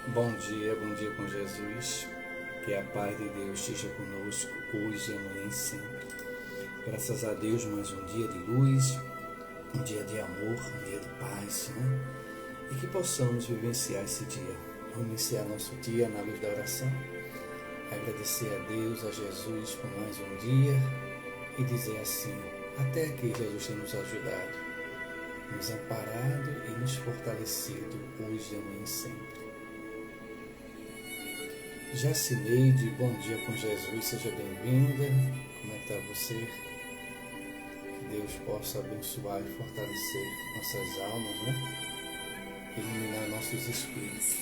Bom dia com Jesus. Que a paz de Deus esteja conosco hoje, amanhã e sempre. Graças a Deus, mais um dia de luz, um dia de amor, um dia de paz, né? E que possamos vivenciar esse dia. Vamos iniciar nosso dia na luz da oração. Agradecer a Deus, a Jesus por mais um dia e dizer assim: até aqui Jesus tem nos ajudado, nos amparado e nos fortalecido hoje, amanhã e sempre. Jacineide, bom dia com Jesus, seja bem-vinda. Como é que está você? Que Deus possa abençoar e fortalecer nossas almas, né? Iluminar nossos espíritos.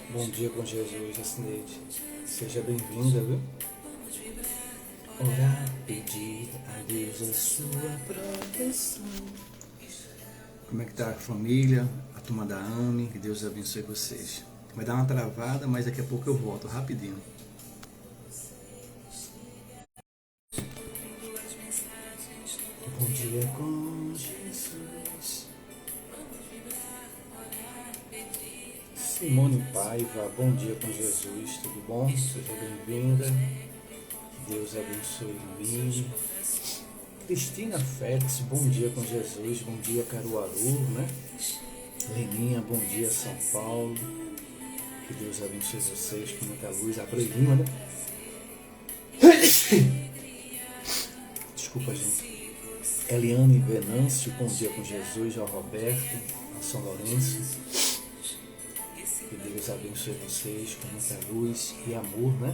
Bom dia com Jesus, Jacineide. Seja bem-vinda, viu? Orar, pedir a Deus a sua proteção. Como é que tá a família, a turma da AME? Que Deus abençoe vocês. Vai dar uma travada, mas daqui a pouco eu volto, rapidinho. Bom dia com Jesus. Simone Paiva, bom dia com Jesus, tudo bom? Seja bem-vinda. Deus abençoe mim. Cristina Félix, bom dia com Jesus, bom dia Caruaru, né? Leninha, bom dia São Paulo. Que Deus abençoe vocês com muita luz. A Lima, né? Desculpa, gente. Eliane Venâncio, bom dia com Jesus. João Roberto, a São Lourenço. Que Deus abençoe vocês com muita luz e amor, né?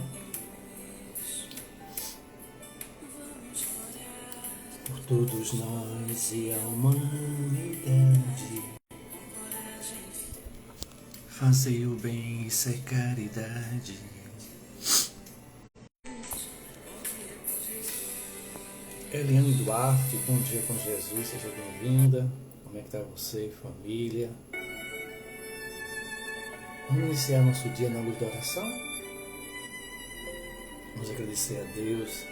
Por todos nós e a humanidade. Fazer o bem, isso é caridade. Eliane Duarte, bom dia com Jesus, seja bem-vinda. Como é que está você, família? Vamos iniciar nosso dia na luz da oração? Vamos agradecer a Deus,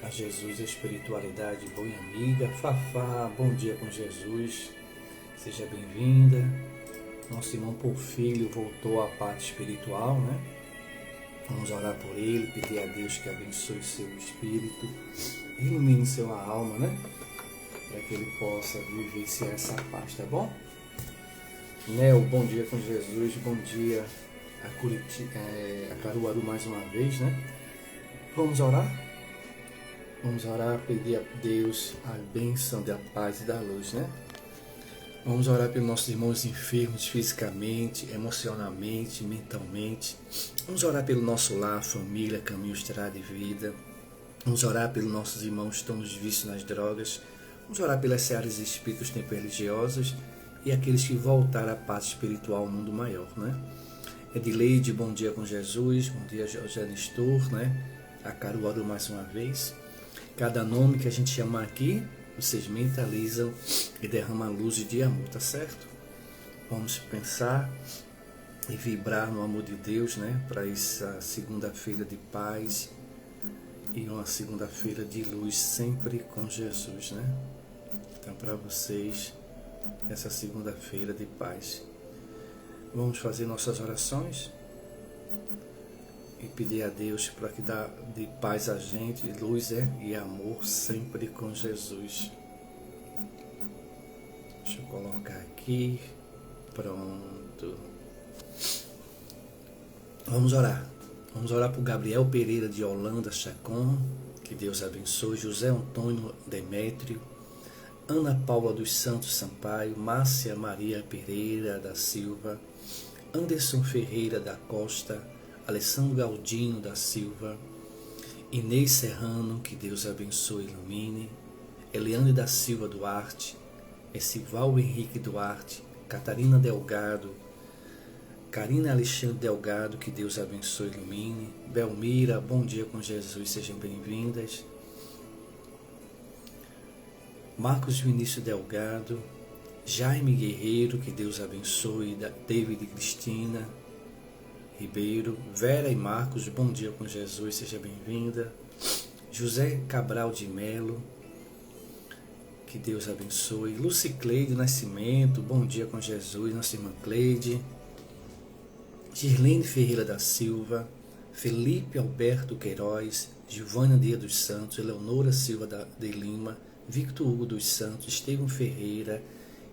a Jesus, a espiritualidade boa e amiga. Fafá, bom dia com Jesus, seja bem-vinda. Nosso irmão Porfírio voltou à parte espiritual, né? Vamos orar por ele, pedir a Deus que abençoe seu espírito, ilumine sua alma, né? Para que ele possa vivenciar essa paz, tá bom? Nel, bom dia com Jesus, bom dia a Caruaru mais uma vez, né? Vamos orar? Vamos orar, pedir a Deus a bênção da paz e da luz, né? Vamos orar pelos nossos irmãos enfermos fisicamente, emocionalmente, mentalmente. Vamos orar pelo nosso lar, família, caminho, estrada e vida. Vamos orar pelos nossos irmãos que estão nos vícios nas drogas. Vamos orar pelas searas espíritos tempos religiosos e aqueles que voltaram à paz espiritual ao mundo maior, né? Edileide, bom dia com Jesus. Bom dia, José Nestor, né? A Caruaru mais uma vez. Cada nome que a gente chamar aqui, vocês mentalizam e derramam a luz de amor, tá certo? Vamos pensar e vibrar no amor de Deus, né? Para essa segunda-feira de paz e uma segunda-feira de luz sempre com Jesus, né? Então, para vocês, essa segunda-feira de paz. Vamos fazer nossas orações e pedir a Deus para que dá de paz a gente, luz e amor sempre com Jesus. Deixa eu colocar aqui. Pronto. Vamos orar. Vamos orar por Gabriel Pereira de Holanda, Chacon. Que Deus abençoe. José Antônio Demétrio. Ana Paula dos Santos Sampaio. Márcia Maria Pereira da Silva. Anderson Ferreira da Costa. Alessandro Galdino da Silva, Inês Serrano, que Deus abençoe e ilumine, Eliane da Silva Duarte, Esival Henrique Duarte, Catarina Delgado, Karina Alexandre Delgado, que Deus abençoe e ilumine, Belmira, bom dia com Jesus, sejam bem-vindas, Marcos Vinícius Delgado, Jaime Guerreiro, que Deus abençoe, David e Cristina Ribeiro, Vera e Marcos, bom dia com Jesus, seja bem-vinda. José Cabral de Melo, que Deus abençoe. Lucicleide Nascimento, bom dia com Jesus, nossa irmã Cleide. Girlene Ferreira da Silva, Felipe Alberto Queiroz, Gilvânia Dias dos Santos, Eleonora Silva de Lima, Victor Hugo dos Santos, Estevão Ferreira,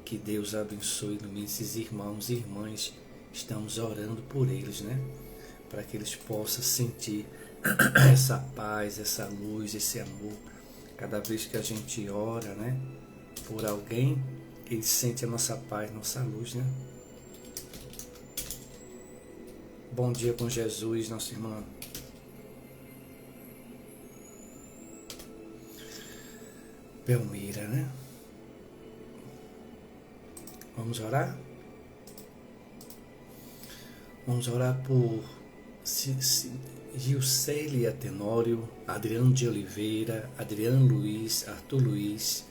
que Deus abençoe, ilumine esses irmãos e irmãs. Estamos orando por eles, né? Para que eles possam sentir essa paz, essa luz, esse amor. Cada vez que a gente ora, né, por alguém, ele sente a nossa paz, nossa luz, né? Bom dia com Jesus, nossa irmã Belmira, né? Vamos orar? Vamos orar por Gilcélia Tenório, Adriano de Oliveira, Adriano Luiz, Arthur Luiz,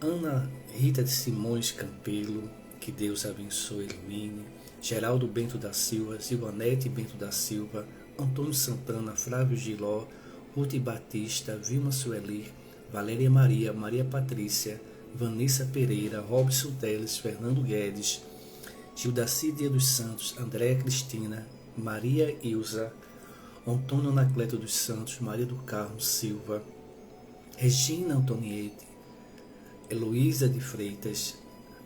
Ana Rita de Simões Campelo, que Deus abençoe e ilumine, Geraldo Bento da Silva, Silvanete Bento da Silva, Antônio Santana, Flávio Giló, Ruth Batista, Vilma Sueli, Valéria Maria, Maria Patrícia, Vanessa Pereira, Robson Teles, Fernando Guedes, Gildaci Dia dos Santos, Andréa Cristina, Maria Ilza, Antônio Anacleto dos Santos, Maria do Carmo Silva, Regina Antoniete, Heloísa de Freitas,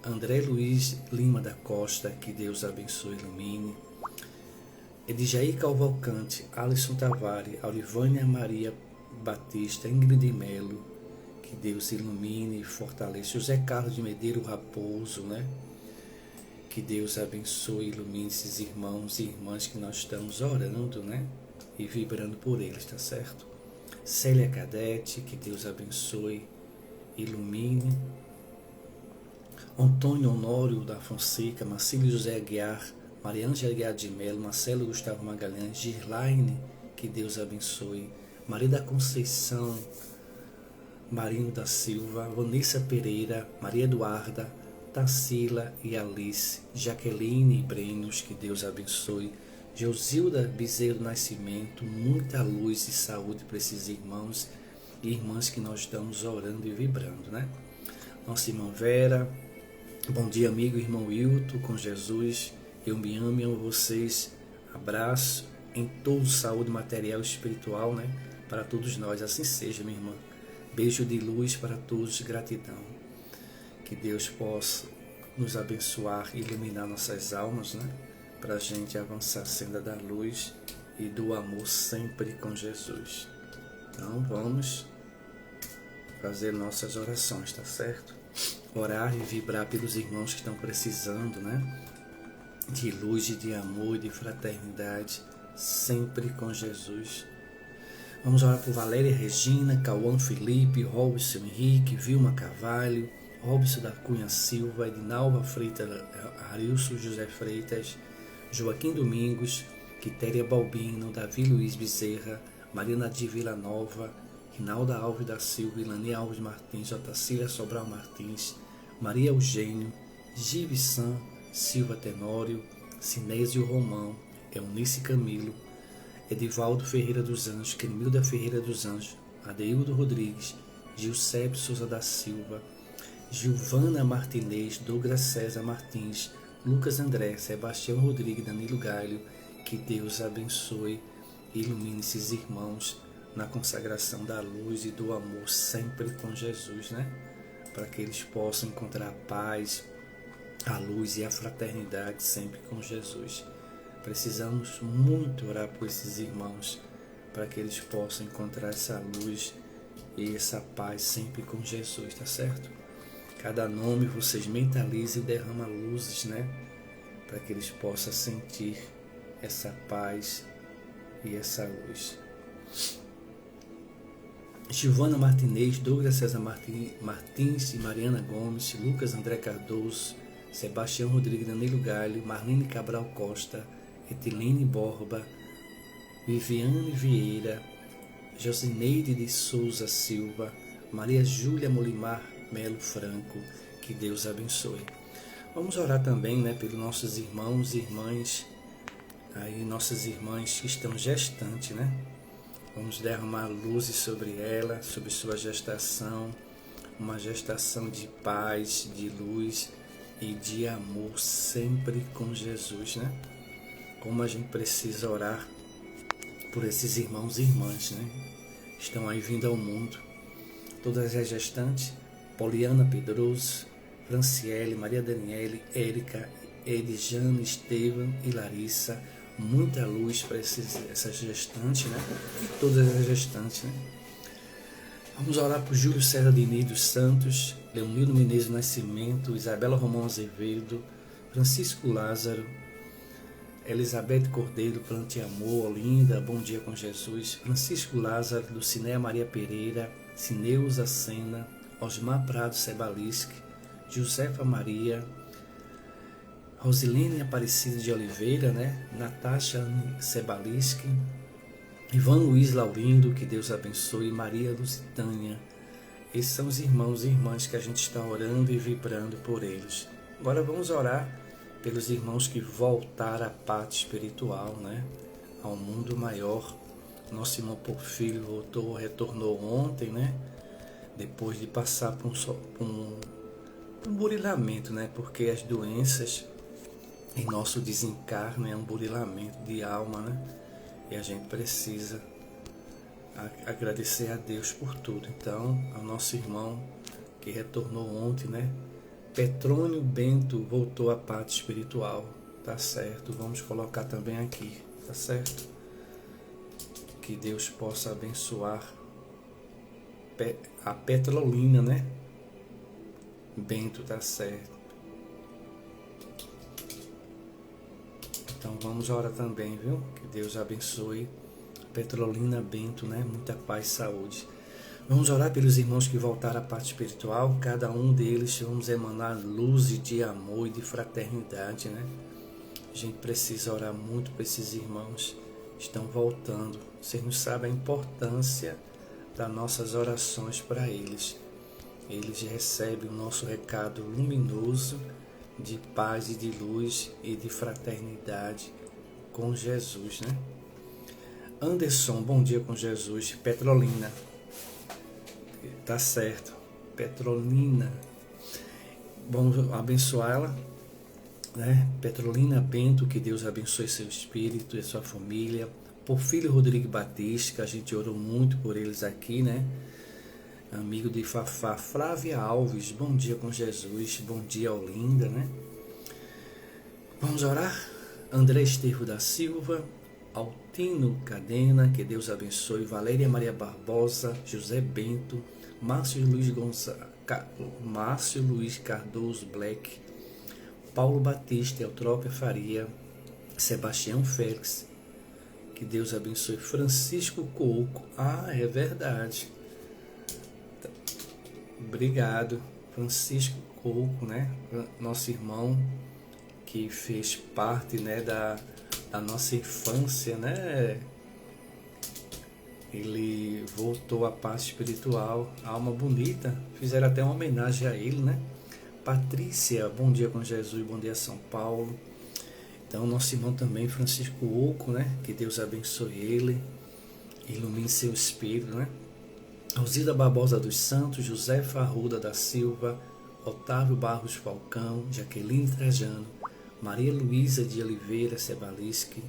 André Luiz Lima da Costa, que Deus abençoe e ilumine, Edjaí Cavalcante, Alisson Tavares, Aurivânia Maria Batista, Ingrid Melo, que Deus ilumine e fortaleça, José Carlos de Medeiros Raposo, né? Que Deus abençoe e ilumine esses irmãos e irmãs que nós estamos orando, né? E vibrando por eles, tá certo? Célia Cadete, que Deus abençoe, ilumine. Antônio Honório da Fonseca, Marcílio José Aguiar, Mariângela Aguiar de Melo, Marcelo Gustavo Magalhães, Girlaine, que Deus abençoe. Maria da Conceição, Marinho da Silva, Vanessa Pereira, Maria Eduarda, Tarsila e Alice, Jaqueline e Brenos, que Deus abençoe. Josilda Bezerro Nascimento, muita luz e saúde para esses irmãos e irmãs que nós estamos orando e vibrando, né? Nossa irmã Vera, bom dia amigo, irmão Wilton, com Jesus, eu me amo e amo vocês, abraço em todo saúde material e espiritual, né? Para todos nós, assim seja, minha irmã. Beijo de luz para todos, gratidão. Que Deus possa nos abençoar e iluminar nossas almas, né? Para a gente avançar a senda da luz e do amor sempre com Jesus. Então vamos fazer nossas orações, tá certo? Orar e vibrar pelos irmãos que estão precisando, né? De luz, de amor e de fraternidade, sempre com Jesus. Vamos orar por Valéria Regina, Cauã Felipe, Robson Henrique, Vilma Carvalho, Robson da Cunha Silva, Edinalva Freitas, Arilson José Freitas, Joaquim Domingos, Quitéria Balbino, Davi Luiz Bezerra, Mariana de Vila Nova, Rinalda Alves da Silva, Ilani Alves Martins, Otacília Sobral Martins, Maria Eugênio, Givissan Silva Tenório, Sinésio Romão, Eunice Camilo, Edivaldo Ferreira dos Anjos, Quemilda Ferreira dos Anjos, Adeildo Rodrigues, Gilcébio Souza da Silva, Gilvana Martinez, Douglas César Martins, Lucas André, Sebastião Rodrigues, Danilo Gaio, que Deus abençoe e ilumine esses irmãos na consagração da luz e do amor sempre com Jesus, né? Para que eles possam encontrar a paz, a luz e a fraternidade sempre com Jesus. Precisamos muito orar por esses irmãos para que eles possam encontrar essa luz e essa paz sempre com Jesus, tá certo? Cada nome vocês mentalizem e derramam luzes, né? Para que eles possam sentir essa paz e essa luz. Giovana Martinez, Douglas César Martins e Mariana Gomes, Lucas André Cardoso, Sebastião Rodrigues, Danilo Galho, Marlene Cabral Costa, Etilene Borba, Viviane Vieira, Josineide de Souza Silva, Maria Júlia Molimar Melo Franco, que Deus abençoe. Vamos orar também, né, pelos nossos irmãos e irmãs, aí nossas irmãs que estão gestantes, né? Vamos derramar luzes sobre ela, sobre sua gestação. uma gestação de paz, de luz e de amor sempre com Jesus, né? Como a gente precisa orar por esses irmãos e irmãs, né? Estão aí vindo ao mundo. Todas as gestantes, Poliana Pedroso, Franciele, Maria Daniele, Érica, Edjane, Estevam e Larissa. Muita luz para essas gestantes, né? E todas as gestantes, né? Vamos orar por Júlio César Diniz dos Santos, Leonildo Menezes Nascimento, Isabela Romão Azevedo, Francisco Lázaro, Elizabeth Cordeiro, Plante Amor, Olinda, Bom Dia com Jesus, Francisco Lázaro, Lucinéia Maria Pereira, Cineuza Sena, Osmar Prado Sebalisque, Josefa Maria, Rosilene Aparecida de Oliveira, né? Natasha Sebalisque, Ivan Luiz Laurindo, que Deus abençoe, Maria Lusitânia. Esses são os irmãos e irmãs que a gente está orando e vibrando por eles. Agora vamos orar pelos irmãos que voltaram à pátria espiritual, né? Ao mundo maior. Nosso irmão Porfírio retornou ontem, né? Depois de passar por um burilamento, né? Porque as doenças em nosso desencarno é um burilamento de alma, né? E a gente precisa agradecer a Deus por tudo. Então, ao nosso irmão que retornou ontem, né? Petrônio Bento voltou à pátria espiritual, tá certo? Vamos colocar também aqui, tá certo? Que Deus possa abençoar a Petrolina, né? Bento, tá certo? Então vamos orar também, viu? Que Deus abençoe Petrolina Bento, né? Muita paz e saúde. Vamos orar pelos irmãos que voltaram à parte espiritual. Cada um deles vamos emanar luz de amor e de fraternidade, né? A gente precisa orar muito para esses irmãos que estão voltando. Vocês não sabem a importância das nossas orações para eles. Eles recebem o nosso recado luminoso de paz e de luz e de fraternidade com Jesus, né? Anderson, bom dia com Jesus. Petrolina, tá certo, Petrolina, vamos abençoar ela, né? Petrolina Bento, que Deus abençoe seu espírito e sua família. Porfírio Rodrigo Batista, que a gente orou muito por eles aqui, né? Amigo de Fafá. Flávia Alves, bom dia com Jesus. Bom dia, Olinda, né? Vamos orar? André Estevo da Silva, Altino Cadena, que Deus abençoe. Valéria Maria Barbosa, José Bento, Márcio Luiz Cardoso Black, Paulo Batista, Eutrópia Faria, Sebastião Félix, que Deus abençoe. Francisco Coco, é verdade. Obrigado, Francisco Coco, né? Nosso irmão que fez parte, né, da nossa infância, né? Ele voltou à paz espiritual, alma bonita. Fizeram até uma homenagem a ele, né? Patrícia, bom dia com Jesus, bom dia São Paulo. Então, nosso irmão também, Francisco Coco, né? Que Deus abençoe ele, ilumine seu espírito, né? Alzida Barbosa dos Santos, José Farruda da Silva, Otávio Barros Falcão, Jaqueline Trajano, Maria Luísa de Oliveira Sebalisque,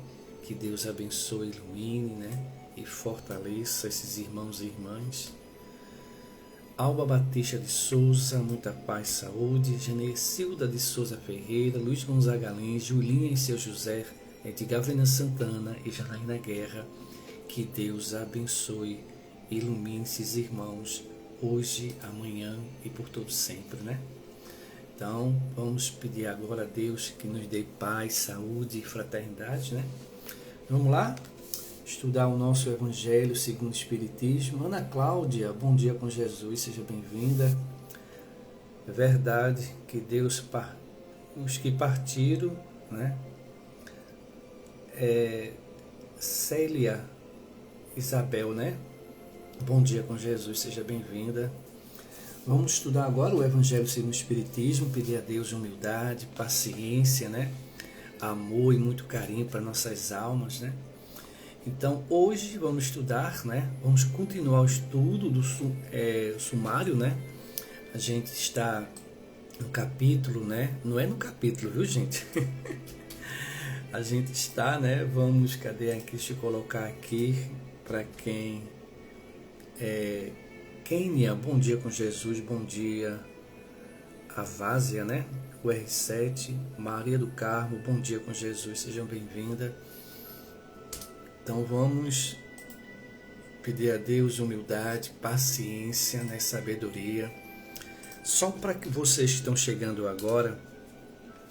que Deus abençoe, ilumine, né? E fortaleça esses irmãos e irmãs. Alba Batista de Souza, muita paz e saúde. Genecilda de Souza Ferreira, Luiz Gonzaga Lins, Julinha e seu José, Edgar Venâncio Santana e Janaína Guerra, que Deus abençoe, ilumine esses irmãos hoje, amanhã e por todo sempre, né? Então, vamos pedir agora a Deus que nos dê paz, saúde e fraternidade, né? Vamos lá? Estudar o nosso Evangelho segundo o Espiritismo. Ana Cláudia, bom dia com Jesus, seja bem-vinda. É verdade que Deus, os que partiram, né? Célia Isabel, né? Bom dia com Jesus, seja bem-vinda. Vamos estudar agora o Evangelho segundo o Espiritismo, pedir a Deus humildade, paciência, né? Amor e muito carinho para nossas almas, né? Então, hoje vamos estudar, né? Vamos continuar o estudo do sumário, né? A gente está no capítulo, né? Não é no capítulo, viu, gente? A gente está, né? Vamos, cadê aqui? Deixa eu colocar aqui para quem Kênia, bom dia com Jesus, bom dia. A Vásia, né? O R7, Maria do Carmo, bom dia com Jesus, sejam bem-vindas. Então vamos pedir a Deus humildade, paciência, né? Sabedoria. Só para que vocês que estão chegando agora,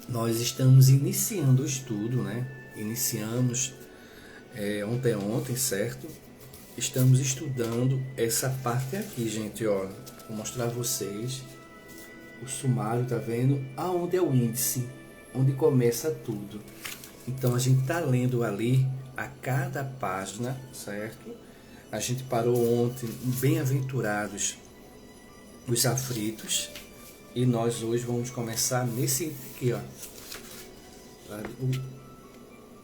nós estamos iniciando o estudo, né? Iniciamos ontem, certo? Estamos estudando essa parte aqui, gente, ó. Vou mostrar a vocês o sumário, tá vendo? Aonde é o índice, onde começa tudo. Então a gente tá lendo ali a cada página, certo? A gente parou ontem, bem-aventurados os aflitos, e nós hoje vamos começar nesse aqui, ó.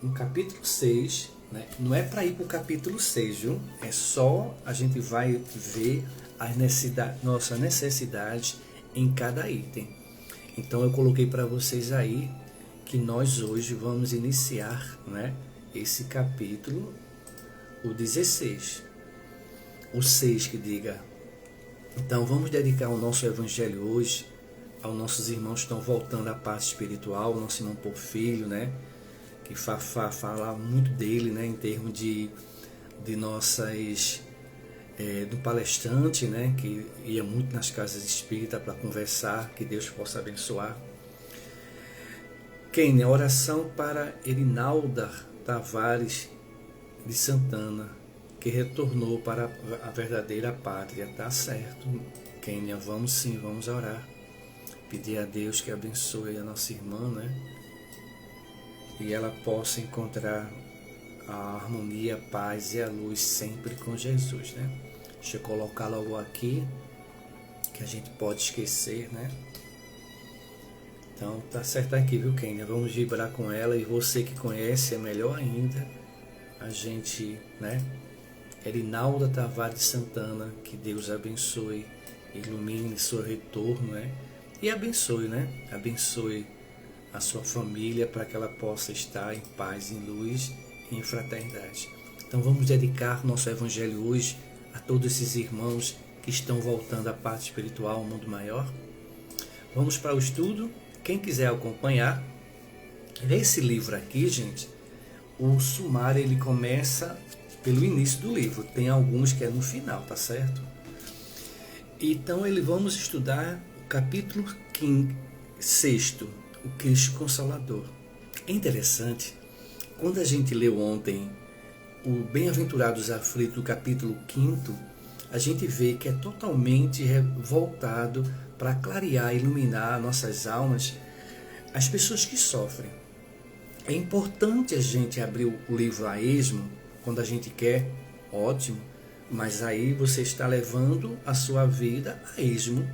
No capítulo 6, né? Não é para ir para o capítulo 6, viu? É só a gente vai ver nossa necessidade em cada item. Então eu coloquei para vocês aí que nós hoje vamos iniciar, né, esse capítulo, o 16. O 6 que diga. Então vamos dedicar o nosso evangelho hoje aos nossos irmãos que estão voltando à parte espiritual, o nosso irmão Porfírio, né? Que Fafá fala muito dele, né? Em termos de nossas... do palestrante, né? Que ia muito nas casas espíritas para conversar, que Deus possa abençoar. Kênia, oração para Erinalda Tavares de Santana, que retornou para a verdadeira pátria. Tá certo, Kênia, vamos sim, vamos orar. Pedir a Deus que abençoe a nossa irmã, né? E ela possa encontrar a harmonia, a paz e a luz sempre com Jesus, né? Deixa eu colocar logo aqui, que a gente pode esquecer, né? Então tá certo aqui, viu, Kênia? Vamos vibrar com ela, e você que conhece é melhor ainda. A gente, né? Erinalda Tavares Santana, que Deus abençoe, ilumine seu retorno, né? E abençoe, né? Abençoe a sua família para que ela possa estar em paz, em luz e em fraternidade. Então vamos dedicar nosso evangelho hoje a todos esses irmãos que estão voltando à parte espiritual, ao mundo maior. Vamos para o estudo. Quem quiser acompanhar, esse livro aqui, gente, o sumário ele começa pelo início do livro. Tem alguns que é no final, tá certo? Então vamos estudar o capítulo 6, o Cristo Consolador. É interessante, quando a gente leu ontem o Bem-aventurados aflitos, do capítulo 5, a gente vê que é totalmente voltado para clarear, iluminar nossas almas, as pessoas que sofrem. É importante a gente abrir o livro a esmo, quando a gente quer, ótimo, mas aí você está levando a sua vida a esmo.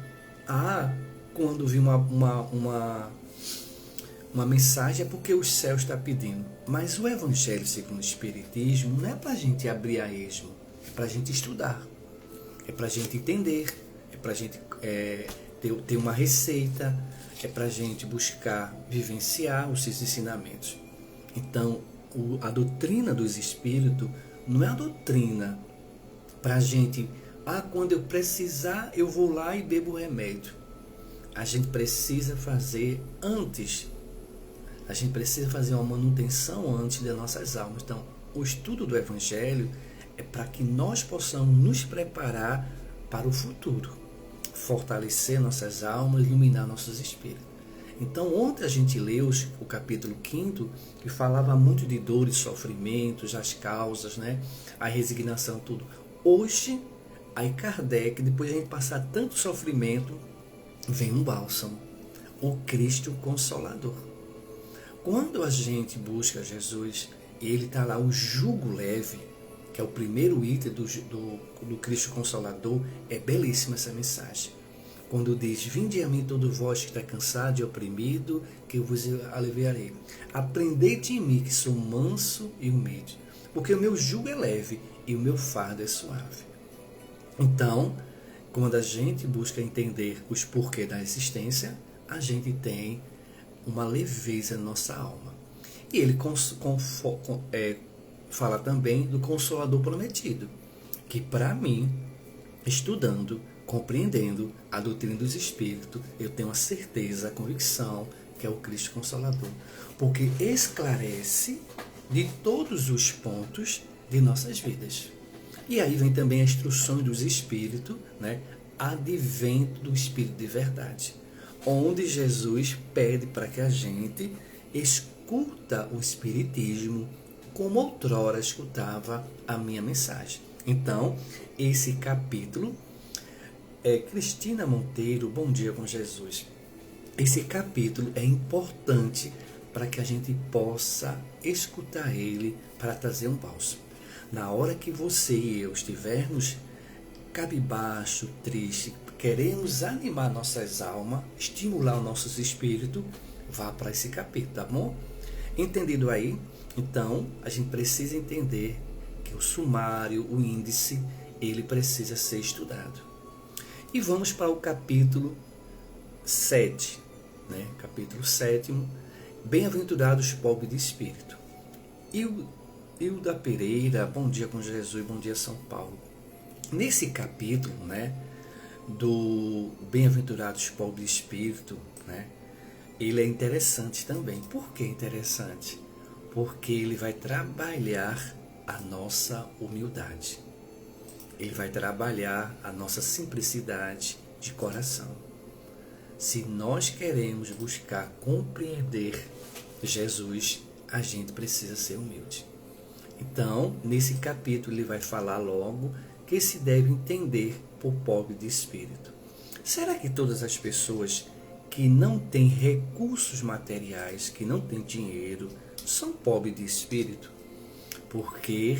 Quando vi uma mensagem é porque o céu está pedindo. Mas o Evangelho segundo o Espiritismo não é para a gente abrir a esmo, é para a gente estudar, é para a gente entender, é para a gente ter uma receita, é para a gente buscar vivenciar os seus ensinamentos. Então, a doutrina dos Espíritos não é a doutrina para a gente, quando eu precisar, eu vou lá e bebo o remédio. A gente precisa fazer antes. A gente precisa fazer uma manutenção antes das nossas almas. Então, o estudo do Evangelho é para que nós possamos nos preparar para o futuro, fortalecer nossas almas, iluminar nossos espíritos. Então, ontem a gente leu o capítulo 5, que falava muito de dores, sofrimentos, as causas, né? A resignação, tudo. Hoje, aí Kardec, depois de a gente passar tanto sofrimento, vem um bálsamo, o Cristo Consolador. Quando a gente busca Jesus, ele está lá, o jugo leve, que é o primeiro item do Cristo Consolador, é belíssima essa mensagem. Quando diz, vinde a mim todo vós que está cansado e oprimido, que eu vos aliviarei. Aprendei de mim, que sou manso e humilde, porque o meu jugo é leve e o meu fardo é suave. Então, quando a gente busca entender os porquês da existência, a gente tem uma leveza na nossa alma. E ele fala também do Consolador prometido, que para mim, estudando, compreendendo a doutrina dos Espíritos, eu tenho a certeza, a convicção que é o Cristo Consolador, porque esclarece de todos os pontos de nossas vidas. E aí vem também a instrução dos Espíritos, né? Advento do Espírito de verdade, onde Jesus pede para que a gente escuta o Espiritismo como outrora escutava a minha mensagem. Então, esse capítulo, Cristina Monteiro, Bom Dia com Jesus. Esse capítulo é importante para que a gente possa escutar ele para trazer um bálsamo. Na hora que você e eu estivermos cabisbaixo, triste, queremos animar nossas almas, estimular os nossos espíritos, vá para esse capítulo, tá bom? Entendido aí? Então, a gente precisa entender que o sumário, o índice, ele precisa ser estudado. E vamos para o capítulo 7, né? Capítulo 7, Bem-aventurados pobres de espírito. Hilda Pereira, Bom Dia com Jesus, Bom Dia São Paulo. Nesse capítulo, né, do Bem-aventurados pobres de espírito, né, ele é interessante também. Por que interessante? Porque ele vai trabalhar a nossa humildade. Ele vai trabalhar a nossa simplicidade de coração. Se nós queremos buscar compreender Jesus, a gente precisa ser humilde. Então, nesse capítulo ele vai falar logo que se deve entender por pobre de espírito. Será que todas as pessoas que não têm recursos materiais, que não têm dinheiro, são pobres de espírito? Porque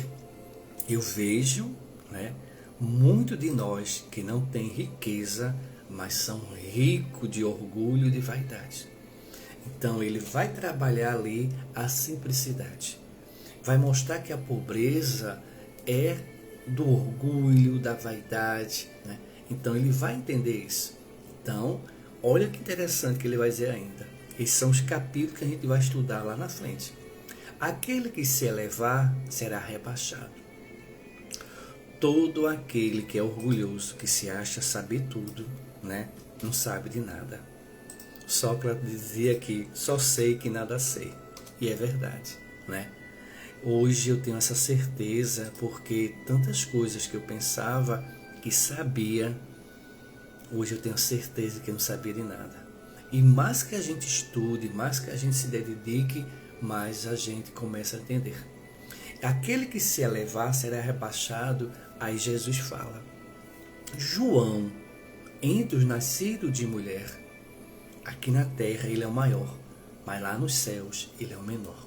eu vejo, né, muito de nós que não tem riqueza, mas são ricos de orgulho e de vaidade. Então ele vai trabalhar ali a simplicidade. Vai mostrar que a pobreza é do orgulho, da vaidade, né? Então ele vai entender isso. Então, olha que interessante que ele vai dizer ainda. Esses são os capítulos que a gente vai estudar lá na frente. Aquele que se elevar será rebaixado. Todo aquele que é orgulhoso, que se acha saber tudo, né, não sabe de nada. Sócrates dizia que só sei que nada sei. E é verdade, né? Hoje eu tenho essa certeza porque tantas coisas que eu pensava que sabia, hoje eu tenho certeza que eu não sabia de nada. E mais que a gente estude, mais que a gente se dedique, mais a gente começa a entender. Aquele que se elevar será rebaixado. Aí Jesus fala: João, entre os nascidos de mulher, aqui na terra ele é o maior, mas lá nos céus ele é o menor.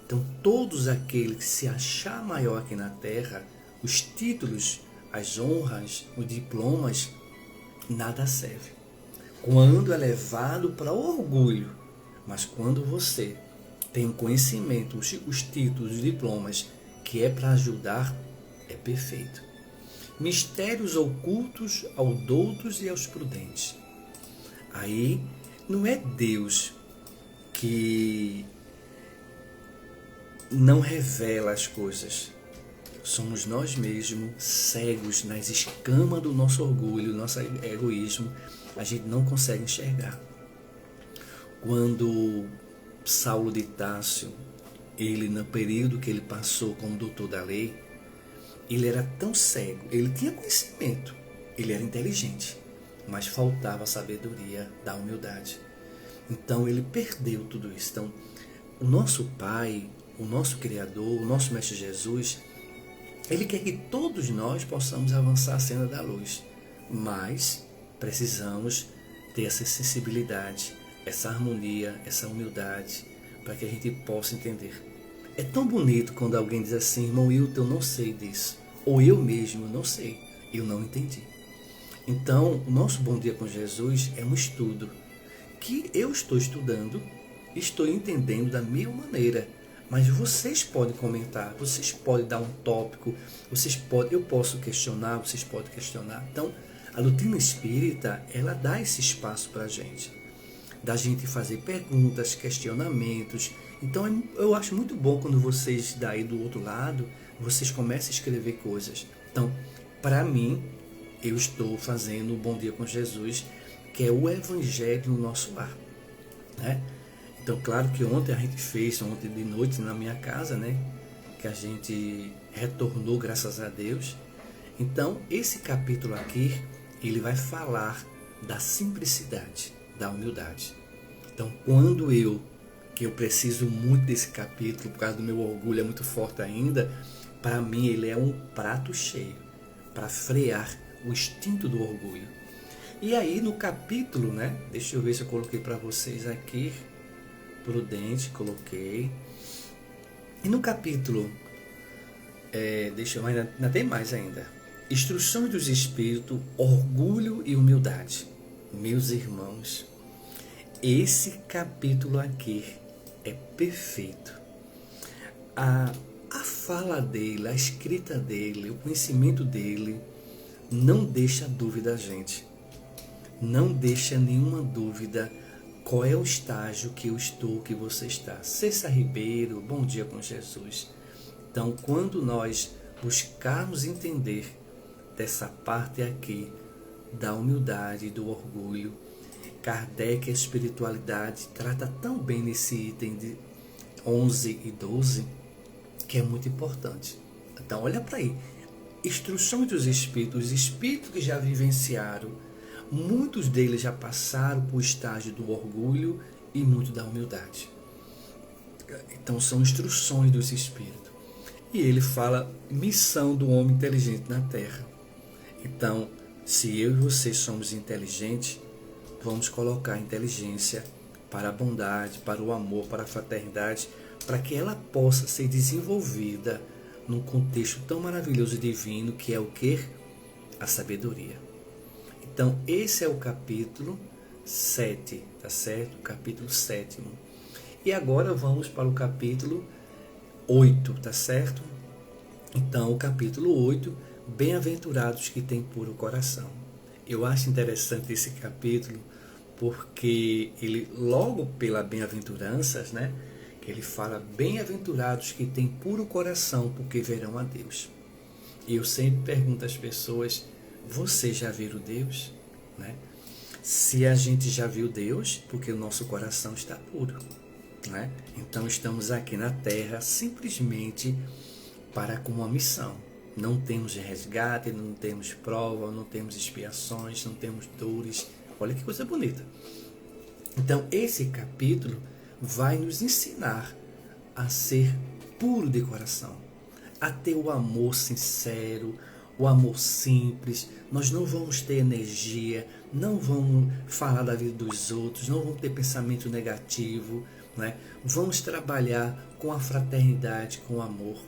Então todos aqueles que se achar maior aqui na terra, os títulos, as honras, os diplomas, nada serve. Quando é levado para o orgulho, mas quando você tem o conhecimento, os títulos, os diplomas, que é para ajudar, é perfeito. Mistérios ocultos aos doutos e aos prudentes. Aí não é Deus que não revela as coisas. Somos nós mesmos cegos nas escamas do nosso orgulho, nosso egoísmo. A gente não consegue enxergar. Quando Saulo de Tarso, ele no período que ele passou como doutor da lei, ele era tão cego, ele tinha conhecimento, ele era inteligente, mas faltava a sabedoria da humildade. Então ele perdeu tudo isso. Então o nosso Pai, o nosso Criador, o nosso Mestre Jesus, ele quer que todos nós possamos avançar a cena da luz, mas precisamos ter essa sensibilidade, essa harmonia, essa humildade, para que a gente possa entender. É tão bonito quando alguém diz assim: irmão Hilton, eu não sei disso, ou eu mesmo não sei, eu não entendi. Então, o nosso Bom Dia com Jesus é um estudo que eu estou estudando, estou entendendo da minha maneira, mas vocês podem comentar, vocês podem dar um tópico, eu posso questionar, vocês podem questionar. Então, A doutrina espírita, ela dá esse espaço para a gente, da gente fazer perguntas, questionamentos. Então eu acho muito bom quando vocês daí do outro lado, vocês começam a escrever coisas. Então, para mim, eu estou fazendo o Bom Dia com Jesus, que é o Evangelho no nosso lar, né? Então, claro que ontem de noite na minha casa, né? Que a gente retornou, graças a Deus. Então, esse capítulo aqui, ele vai falar da simplicidade, da humildade. Então, que eu preciso muito desse capítulo, por causa do meu orgulho, é muito forte ainda, para mim ele é um prato cheio, para frear o instinto do orgulho. E aí no capítulo, né? Deixa eu ver se eu coloquei para vocês aqui, prudente, coloquei. E no capítulo, ainda tem mais ainda. Instruções dos Espíritos, orgulho e humildade. Meus irmãos, esse capítulo aqui é perfeito. A fala dele, a escrita dele, o conhecimento dele não deixa dúvida a gente. Não deixa nenhuma dúvida qual é o estágio que eu estou, que você está. Cessa Ribeiro, Bom Dia com Jesus. Então, quando nós buscarmos entender dessa parte aqui da humildade e do orgulho, Kardec, a espiritualidade, trata tão bem nesse item de 11 e 12, que é muito importante. Então, olha para aí. Instruções dos Espíritos, os Espíritos que já vivenciaram, muitos deles já passaram por estágio do orgulho e muito da humildade. Então, são instruções dos Espíritos. E ele fala missão do homem inteligente na Terra. Então, se eu e você somos inteligentes, vamos colocar a inteligência para a bondade, para o amor, para a fraternidade, para que ela possa ser desenvolvida num contexto tão maravilhoso e divino que é o que? A sabedoria. Então, esse é o capítulo 7, tá certo? O capítulo 7. E agora vamos para o capítulo 8, tá certo? Então, o capítulo 8, bem-aventurados que têm puro coração. Eu acho interessante esse capítulo porque ele, logo pela bem-aventuranças, né? Que ele fala, bem-aventurados que têm puro coração, porque verão a Deus. E eu sempre pergunto às pessoas, você já viu Deus? Né? Se a gente já viu Deus, porque o nosso coração está puro. Né? Então estamos aqui na Terra simplesmente para com uma missão. Não temos resgate, não temos prova, não temos expiações, não temos dores. Olha que coisa bonita. Então esse capítulo vai nos ensinar a ser puro de coração, a ter o amor sincero, o amor simples. Nós não vamos ter energia, não vamos falar da vida dos outros, não vamos ter pensamento negativo, né? Vamos trabalhar com a fraternidade, com o amor.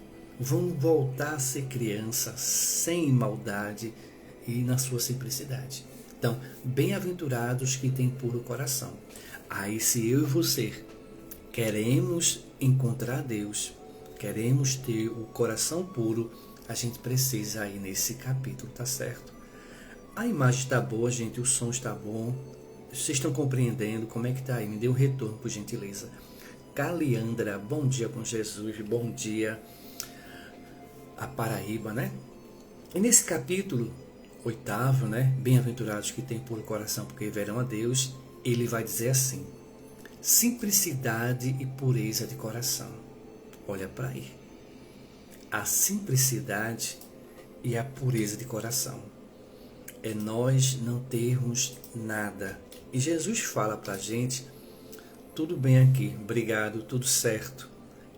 Vamos voltar a ser criança, sem maldade e na sua simplicidade. Então, bem-aventurados que têm puro coração. Aí, se eu e você queremos encontrar Deus, queremos ter o coração puro, a gente precisa ir nesse capítulo, tá certo? A imagem está boa, gente, o som está bom. Vocês estão compreendendo como é que está aí? Me dê um retorno, por gentileza. Caliandra, Bom Dia com Jesus, bom dia a Paraíba, né? E nesse capítulo 8º, né? Bem-aventurados que têm puro coração, porque verão a Deus, ele vai dizer assim, simplicidade e pureza de coração. Olha para aí. A simplicidade e a pureza de coração. É nós não termos nada. E Jesus fala para a gente, tudo bem aqui, obrigado, tudo certo.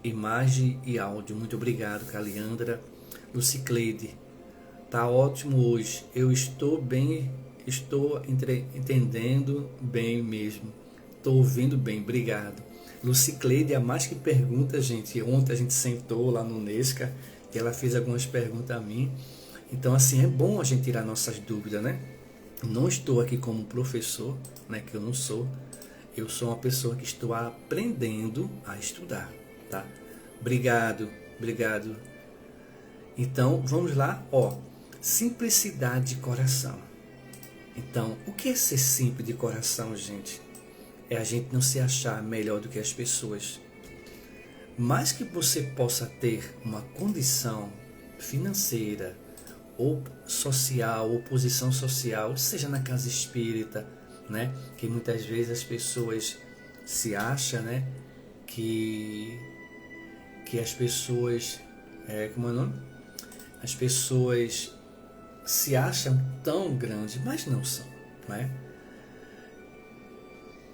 Imagem e áudio, muito obrigado, Caliandra. Lucicleide, tá ótimo hoje. Eu estou bem, estou entendendo bem mesmo. Estou ouvindo bem, obrigado. Lucicleide, a mais que pergunta, gente. Ontem a gente sentou lá no Nesca e ela fez algumas perguntas a mim. Então, assim, é bom a gente tirar nossas dúvidas, né? Não estou aqui como professor, né? Que eu não sou. Eu sou uma pessoa que estou aprendendo a estudar, tá? Obrigado, obrigado. Então, vamos lá, ó. Simplicidade de coração. Então, o que é ser simples de coração, gente? É a gente não se achar melhor do que as pessoas. Mais que você possa ter uma condição financeira, ou social, ou posição social, seja na casa espírita, né? Que muitas vezes as pessoas se acham, né? Que as pessoas, como é o nome? As pessoas se acham tão grandes, mas não são, né?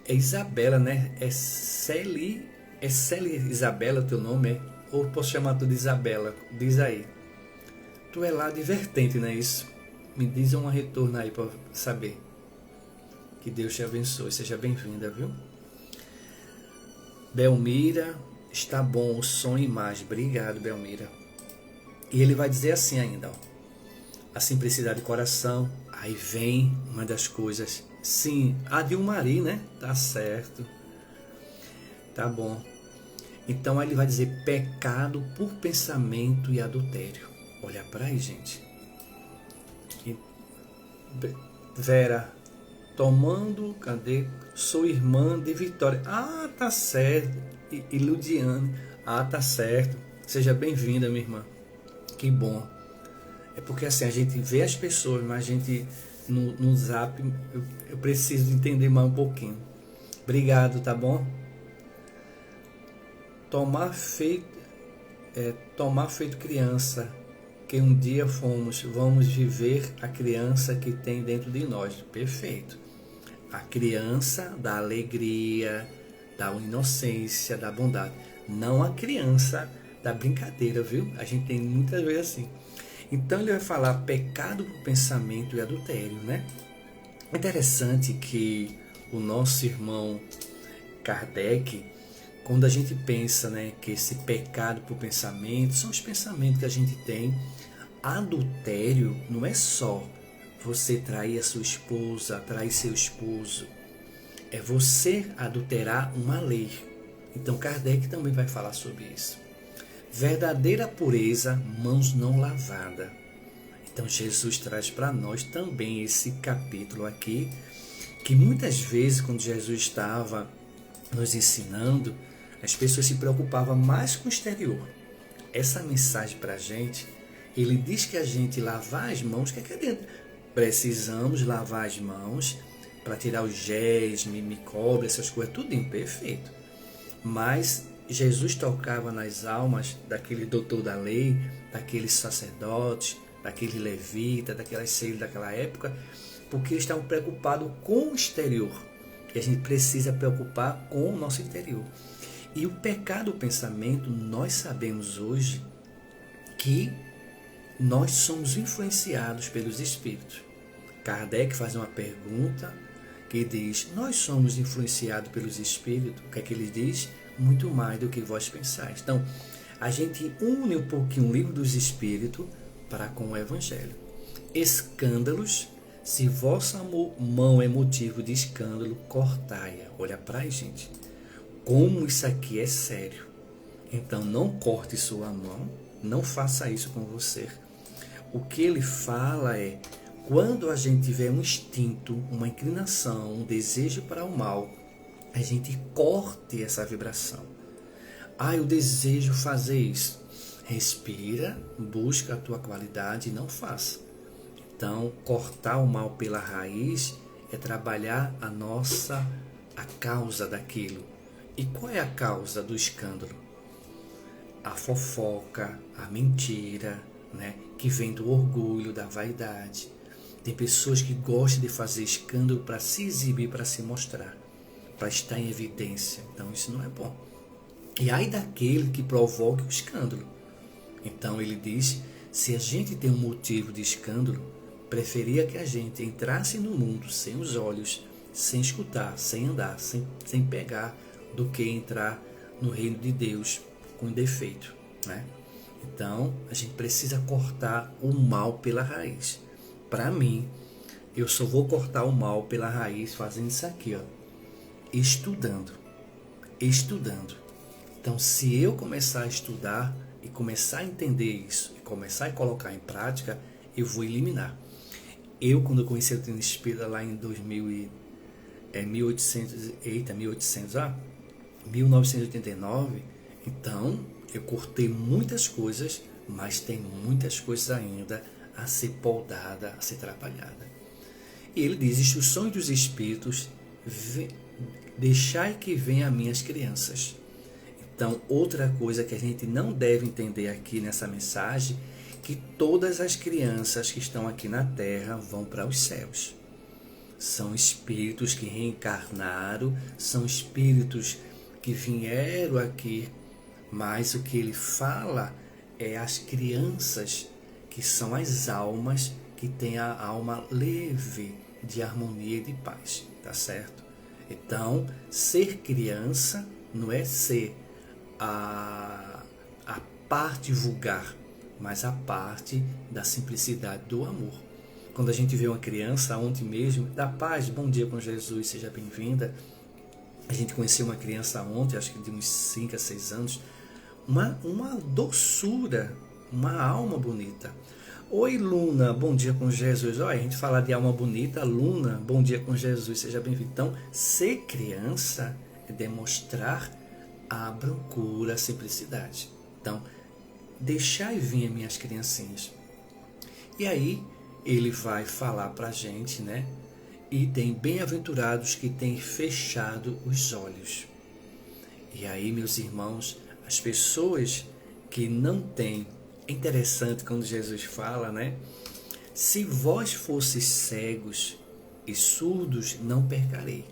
É Isabela, né? É Celi Isabela o teu nome, é? Ou posso chamar tu de Isabela? Diz aí. Tu é lá divertente, não é isso? Me diz um retorno aí para saber. Que Deus te abençoe. Seja bem-vinda, viu? Belmira, está bom o som e imagem. Obrigado, Belmira. E ele vai dizer assim ainda, ó. A simplicidade de coração. Aí vem uma das coisas. Sim, a Dilmari, né? Tá certo. Tá bom. Então aí ele vai dizer pecado por pensamento e adultério. Olha para aí, gente. E Vera, tomando, cadê? Sou irmã de Vitória. Ah, tá certo. E Ludiane. Ah, tá certo. Seja bem-vinda, minha irmã. Que bom. É porque assim, a gente vê as pessoas, mas a gente no zap, eu preciso entender mais um pouquinho. Obrigado, tá bom? Tomar feito criança, que um dia vamos viver a criança que tem dentro de nós. Perfeito. A criança da alegria, da inocência, da bondade. Não a criança da brincadeira, viu? A gente tem muitas vezes assim. Então ele vai falar pecado por pensamento e adultério, né? Interessante que o nosso irmão Kardec, quando a gente pensa, né, que esse pecado por pensamento são os pensamentos que a gente tem, adultério não é só você trair a sua esposa, trair seu esposo, é você adulterar uma lei. Então Kardec também vai falar sobre isso. Verdadeira pureza, mãos não lavadas. Então Jesus traz para nós também esse capítulo aqui, que muitas vezes quando Jesus estava nos ensinando, as pessoas se preocupavam mais com o exterior. Essa mensagem para a gente, ele diz que a gente lavar as mãos, o que é dentro? Precisamos lavar as mãos para tirar os géis, micróbios, essas coisas, tudo perfeito. Mas Jesus tocava nas almas daquele doutor da lei, daqueles sacerdotes, daquele levita, daquelas seios daquela época, porque eles estavam preocupados com o exterior. E a gente precisa preocupar com o nosso interior. E o pecado do pensamento, nós sabemos hoje que nós somos influenciados pelos espíritos. Kardec faz uma pergunta que diz, nós somos influenciados pelos espíritos? O que é que ele diz? Muito mais do que vós pensais. Então, a gente une um pouquinho o livro dos espíritos para com o evangelho. Escândalos, se vossa mão é motivo de escândalo, cortai-a. Olha para aí, gente. Como isso aqui é sério. Então, não corte sua mão, não faça isso com você. O que ele fala é, quando a gente tiver um instinto, uma inclinação, um desejo para o mal, a gente corte essa vibração. Eu desejo fazer isso. Respira, busca a tua qualidade e não faça. Então, cortar o mal pela raiz é trabalhar a causa daquilo. E qual é a causa do escândalo? A fofoca, a mentira, né? Que vem do orgulho, da vaidade. Tem pessoas que gostam de fazer escândalo para se exibir, para se mostrar, para estar em evidência. Então isso não é bom. E ai daquele que provoque o escândalo. Então ele diz, se a gente tem um motivo de escândalo, preferia que a gente entrasse no mundo sem os olhos, sem escutar, sem andar, sem pegar, do que entrar no reino de Deus com defeito, né? Então a gente precisa cortar o mal pela raiz. Para mim, eu só vou cortar o mal pela raiz fazendo isso aqui, ó, estudando. Então, se eu começar a estudar e começar a entender isso, e começar a colocar em prática, eu vou eliminar. Eu, quando conheci a doutrina espírita lá em 1989, então eu cortei muitas coisas, mas tem muitas coisas ainda a ser podada, a ser trabalhada. E ele diz: instruções dos Espíritos, deixai que venham a minhas crianças. Então, outra coisa que a gente não deve entender aqui nessa mensagem, que todas as crianças que estão aqui na Terra vão para os céus. São espíritos que reencarnaram, são espíritos que vieram aqui, mas o que ele fala é as crianças, que são as almas que têm a alma leve, de harmonia e de paz, tá certo? Então, ser criança não é ser a parte vulgar, mas a parte da simplicidade do amor. Quando a gente vê uma criança, ontem mesmo, da paz, bom dia com Jesus, seja bem-vinda. A gente conheceu uma criança ontem, acho que de uns 5 a 6 anos, uma doçura, uma alma bonita. Oi, Luna, bom dia com Jesus. Olha, a gente fala de alma bonita, Luna, bom dia com Jesus, seja bem-vindo. Então, ser criança é demonstrar a brancura, a simplicidade. Então, deixai vir minhas criancinhas. E aí, ele vai falar para a gente, né? E tem bem-aventurados que têm fechado os olhos. E aí, meus irmãos, as pessoas que não têm... É interessante quando Jesus fala, né? Se vós fosseis cegos e surdos, não pecarei.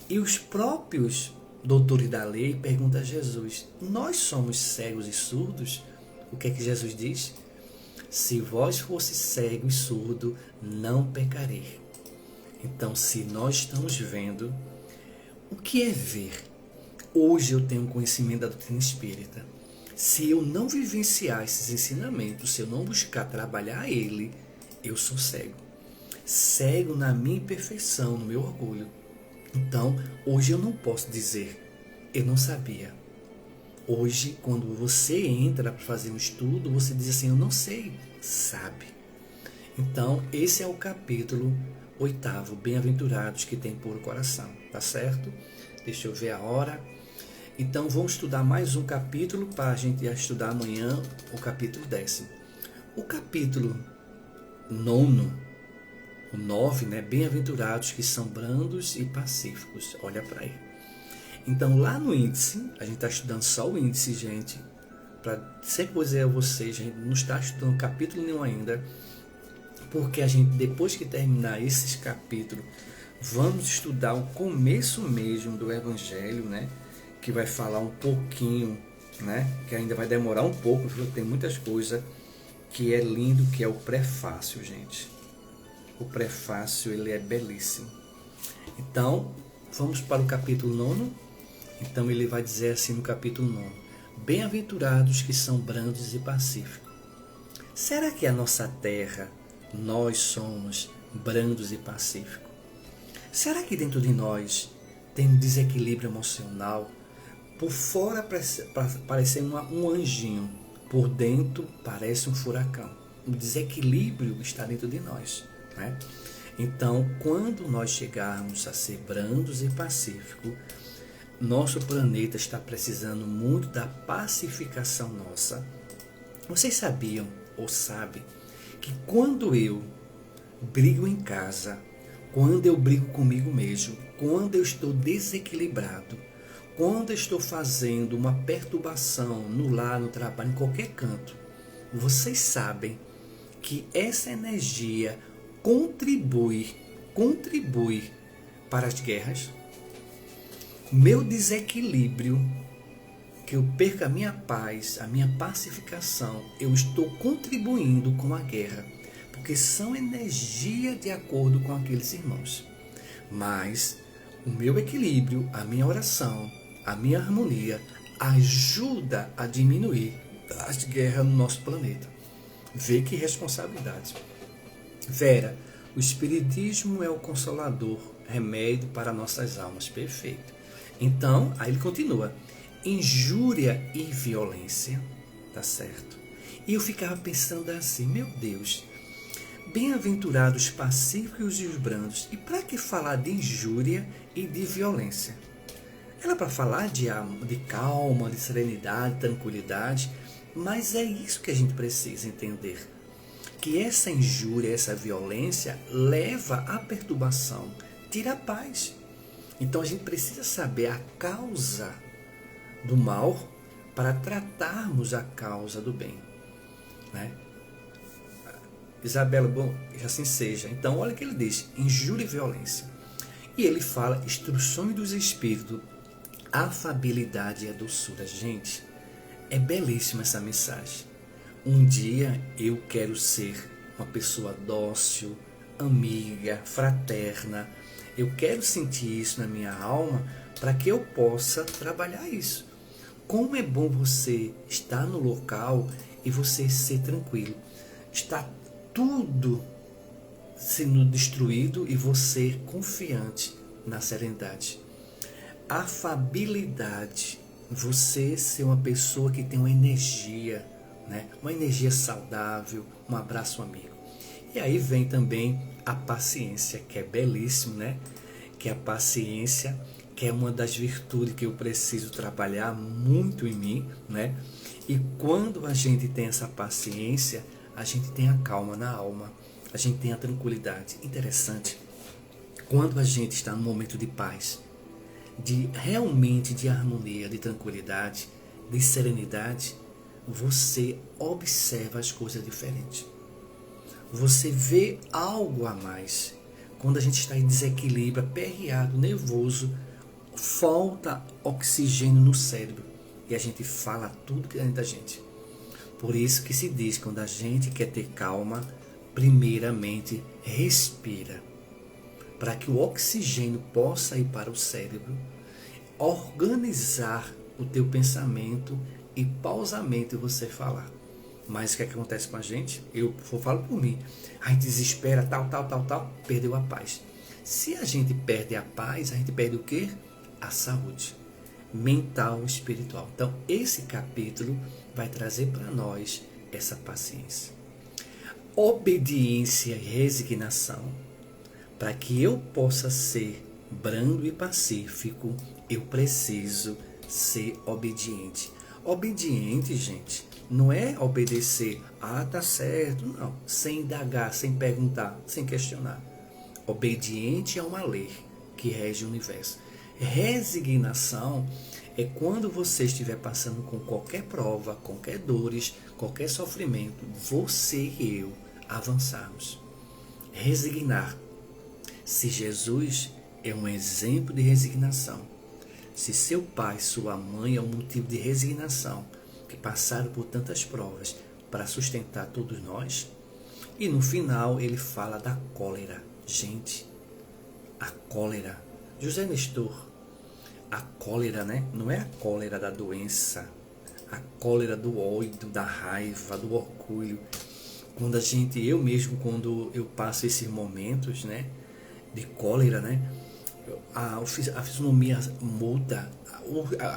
E os próprios doutores da lei perguntam a Jesus: nós somos cegos e surdos? O que é que Jesus diz? Se vós fosseis cego e surdo, não pecarei. Então, se nós estamos vendo, o que é ver? Hoje eu tenho conhecimento da doutrina espírita. Se eu não vivenciar esses ensinamentos, se eu não buscar trabalhar ele, eu sou cego. Cego na minha imperfeição, no meu orgulho. Então, hoje eu não posso dizer, eu não sabia. Hoje, quando você entra para fazer um estudo, você diz assim, eu não sei, sabe. Então, esse é o capítulo 8º, Bem-aventurados que têm puro coração, tá certo? Deixa eu ver a hora. Então, vamos estudar mais um capítulo para a gente estudar amanhã o capítulo 10º. O capítulo 9, o 9, né? Bem-aventurados que são brandos e pacíficos. Olha para aí. Então, lá no índice, a gente está estudando só o índice, gente. Para sempre dizer a vocês, a gente não está estudando capítulo nenhum ainda. Porque a gente, depois que terminar esses capítulos, vamos estudar o começo mesmo do Evangelho, né? Que vai falar um pouquinho, né? Que ainda vai demorar um pouco, porque tem muitas coisas que é lindo, que é o prefácio, gente. O prefácio, ele é belíssimo. Então, vamos para o capítulo 9. Então, ele vai dizer assim no capítulo 9: Bem-aventurados que são brandos e pacíficos. Será que a nossa terra, nós somos brandos e pacíficos? Será que dentro de nós tem um desequilíbrio emocional? Por fora parece um anjinho, por dentro parece um furacão. O desequilíbrio está dentro de nós, né? Então, quando nós chegarmos a ser brandos e pacíficos, nosso planeta está precisando muito da pacificação nossa. Vocês sabiam ou sabem que quando eu brigo em casa, quando eu brigo comigo mesmo, quando eu estou desequilibrado, quando eu estou fazendo uma perturbação no lar, no trabalho, em qualquer canto, vocês sabem que essa energia contribui para as guerras. Meu desequilíbrio, que eu perca a minha paz, a minha pacificação, eu estou contribuindo com a guerra, porque são energia de acordo com aqueles irmãos. Mas o meu equilíbrio, a minha oração, a minha harmonia ajuda a diminuir as guerras no nosso planeta. Vê que responsabilidade. Vera, o Espiritismo é o consolador, remédio para nossas almas. Perfeito. Então, aí ele continua. Injúria e violência, tá certo? E eu ficava pensando assim, meu Deus, Bem-aventurados pacíficos e os brandos. E para que falar de injúria e de violência? Era para falar de calma, de serenidade, tranquilidade, mas é isso que a gente precisa entender. Que essa injúria, essa violência leva à perturbação, tira a paz. Então a gente precisa saber a causa do mal para tratarmos a causa do bem, né? Isabela, bom, assim seja. Então olha o que ele diz, injúria e violência. E ele fala instruções dos espíritos, afabilidade e a doçura. Gente, é belíssima essa mensagem. Um dia eu quero ser uma pessoa dócil, amiga, fraterna. Eu quero sentir isso na minha alma para que eu possa trabalhar isso. Como é bom você estar no local e você ser tranquilo. Está tudo sendo destruído e você confiante na serenidade. Afabilidade. Você ser uma pessoa que tem uma energia, né? Uma energia saudável, um abraço amigo. E aí vem também a paciência, que é belíssimo, né? Que é a paciência, que é uma das virtudes que eu preciso trabalhar muito em mim, né? E quando a gente tem essa paciência, a gente tem a calma na alma, a gente tem a tranquilidade. Interessante, quando a gente está num momento de paz, realmente de harmonia, de tranquilidade, de serenidade, você observa as coisas diferentes. Você vê algo a mais. Quando a gente está em desequilíbrio, aperreado, nervoso, falta oxigênio no cérebro e a gente fala tudo que é dentro da gente. Por isso que se diz, quando a gente quer ter calma, primeiramente respira, para que o oxigênio possa ir para o cérebro, organizar o teu pensamento e pausamente você falar. Mas o que acontece com a gente? Eu falo por mim. A gente desespera, tal, perdeu a paz. Se a gente perde a paz, a gente perde o quê? A saúde mental e espiritual. Então, esse capítulo vai trazer para nós essa paciência. Obediência e resignação. Para que eu possa ser brando e pacífico, eu preciso ser obediente. Obediente, gente, não é obedecer, tá certo, não, sem indagar, sem perguntar, sem questionar. Obediente é uma lei que rege o universo. Resignação é quando você estiver passando com qualquer prova, qualquer dores, qualquer sofrimento, você e eu avançarmos. Resignar. Se Jesus é um exemplo de resignação, se seu pai, sua mãe é um motivo de resignação, que passaram por tantas provas para sustentar todos nós, e no final ele fala da cólera. Gente, a cólera. José Nestor, a cólera, né? Não é a cólera da doença, a cólera do ódio, da raiva, do orgulho. Quando eu mesmo, quando eu passo esses momentos, né, de cólera, né, a fisionomia muda,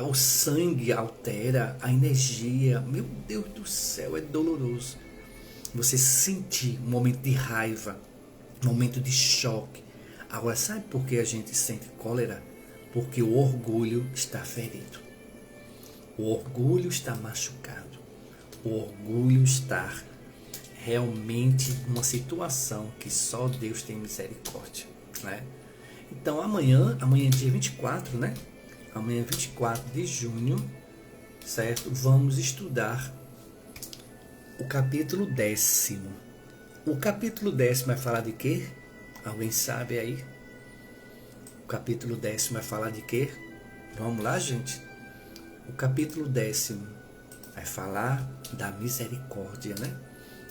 o sangue altera, a energia, meu Deus do céu, é doloroso. Você sentir um momento de raiva, um momento de choque. Agora, sabe por que a gente sente cólera? Porque o orgulho está ferido. O orgulho está machucado. O orgulho está realmente numa situação que só Deus tem misericórdia, né? Então amanhã é dia 24, né? Amanhã 24 de junho, certo? Vamos estudar o capítulo 10º. O capítulo 10º vai falar de quê? Alguém sabe aí? O capítulo 10º vai falar de quê? Vamos lá, gente? O capítulo 10º vai falar da misericórdia, né?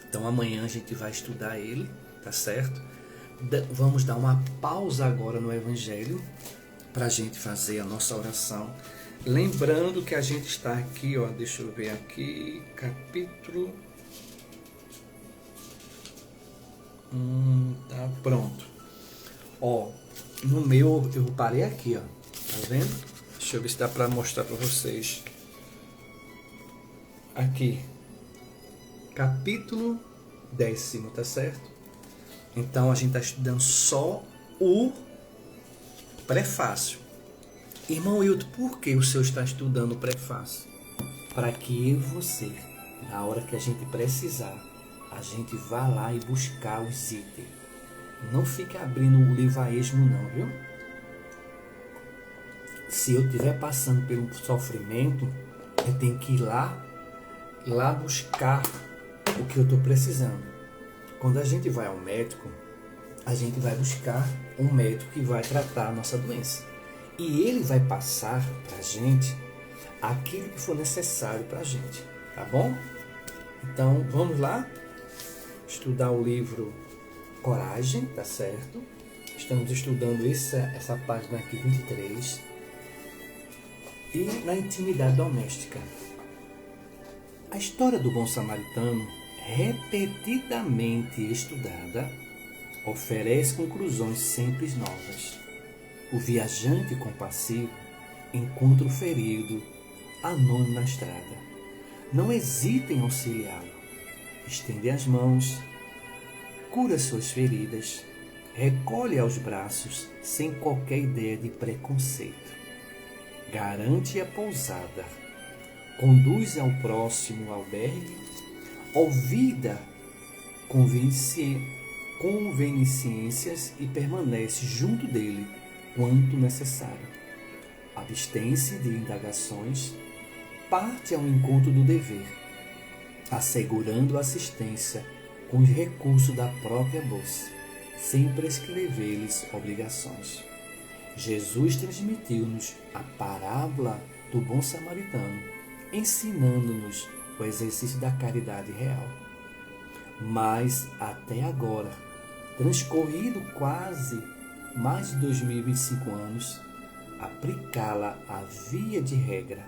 Então amanhã a gente vai estudar ele, tá certo? Vamos dar uma pausa agora no Evangelho para a gente fazer a nossa oração. Lembrando que a gente está aqui, ó, deixa eu ver aqui, capítulo... tá pronto. Ó, no meu, eu parei aqui, ó, tá vendo? Deixa eu ver se dá para mostrar para vocês. Aqui, capítulo 10º, tá certo? Então a gente está estudando só o prefácio. Irmão Hilton, por que o senhor está estudando o prefácio? Para que eu e você, na hora que a gente precisar, a gente vá lá e buscar os itens. Não fique abrindo o livro a esmo não, viu? Se eu estiver passando pelo sofrimento, eu tenho que ir lá buscar o que eu estou precisando. Quando a gente vai ao médico, a gente vai buscar um médico que vai tratar a nossa doença. E ele vai passar para a gente aquilo que for necessário para a gente, tá bom? Então, vamos lá estudar o livro Coragem, tá certo? Estamos estudando essa página aqui, 23. E na intimidade doméstica. A história do bom samaritano, repetidamente estudada, oferece conclusões sempre novas. O viajante compassivo encontra o ferido anônimo na estrada. Não hesita em auxiliá-lo. Estende as mãos, cura suas feridas, recolhe aos braços sem qualquer ideia de preconceito. Garante a pousada, conduz ao próximo albergue, olvida conveniências e permanece junto dele quanto necessário. Abstém-se de indagações, parte ao encontro do dever, assegurando assistência com os recursos da própria bolsa, sem prescrever-lhes obrigações. Jesus transmitiu-nos a parábola do bom samaritano, ensinando-nos o exercício da caridade real. Mas, até agora, transcorrido quase mais de 2025 anos, aplicá-la à via de regra,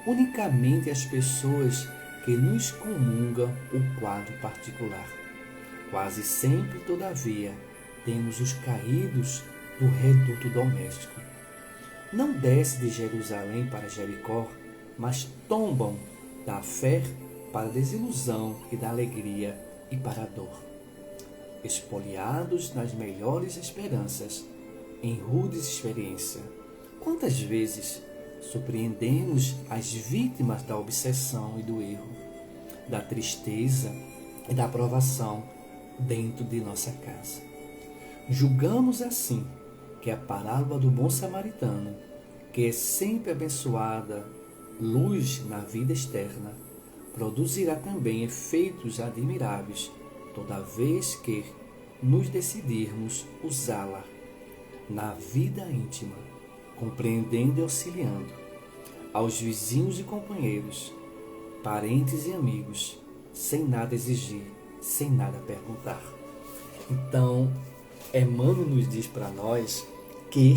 unicamente às pessoas que nos comungam o quadro particular. Quase sempre, todavia, temos os caídos do reduto doméstico. Não desce de Jerusalém para Jericó, mas tombam da fé para a desilusão e da alegria e para a dor. Espoliados nas melhores esperanças, em rudes experiências. Quantas vezes surpreendemos as vítimas da obsessão e do erro, da tristeza e da provação dentro de nossa casa. Julgamos assim que a parábola do bom samaritano, que é sempre abençoada luz na vida externa, produzirá também efeitos admiráveis toda vez que nos decidirmos usá-la na vida íntima, compreendendo e auxiliando aos vizinhos e companheiros, parentes e amigos, sem nada exigir, sem nada perguntar. Então, Emmanuel nos diz para nós que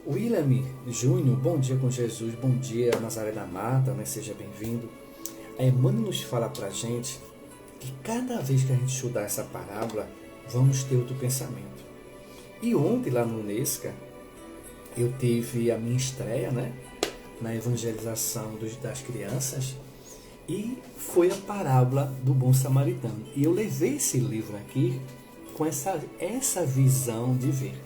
William Júnior, bom dia com Jesus, bom dia Nazaré da Mata, né? Seja bem-vindo. Emmanuel nos fala para a gente que cada vez que a gente estudar essa parábola, vamos ter outro pensamento. E ontem lá no Unesca, eu tive a minha estreia, né, na evangelização das crianças, e foi a parábola do bom samaritano. E eu levei esse livro aqui com essa visão de ver.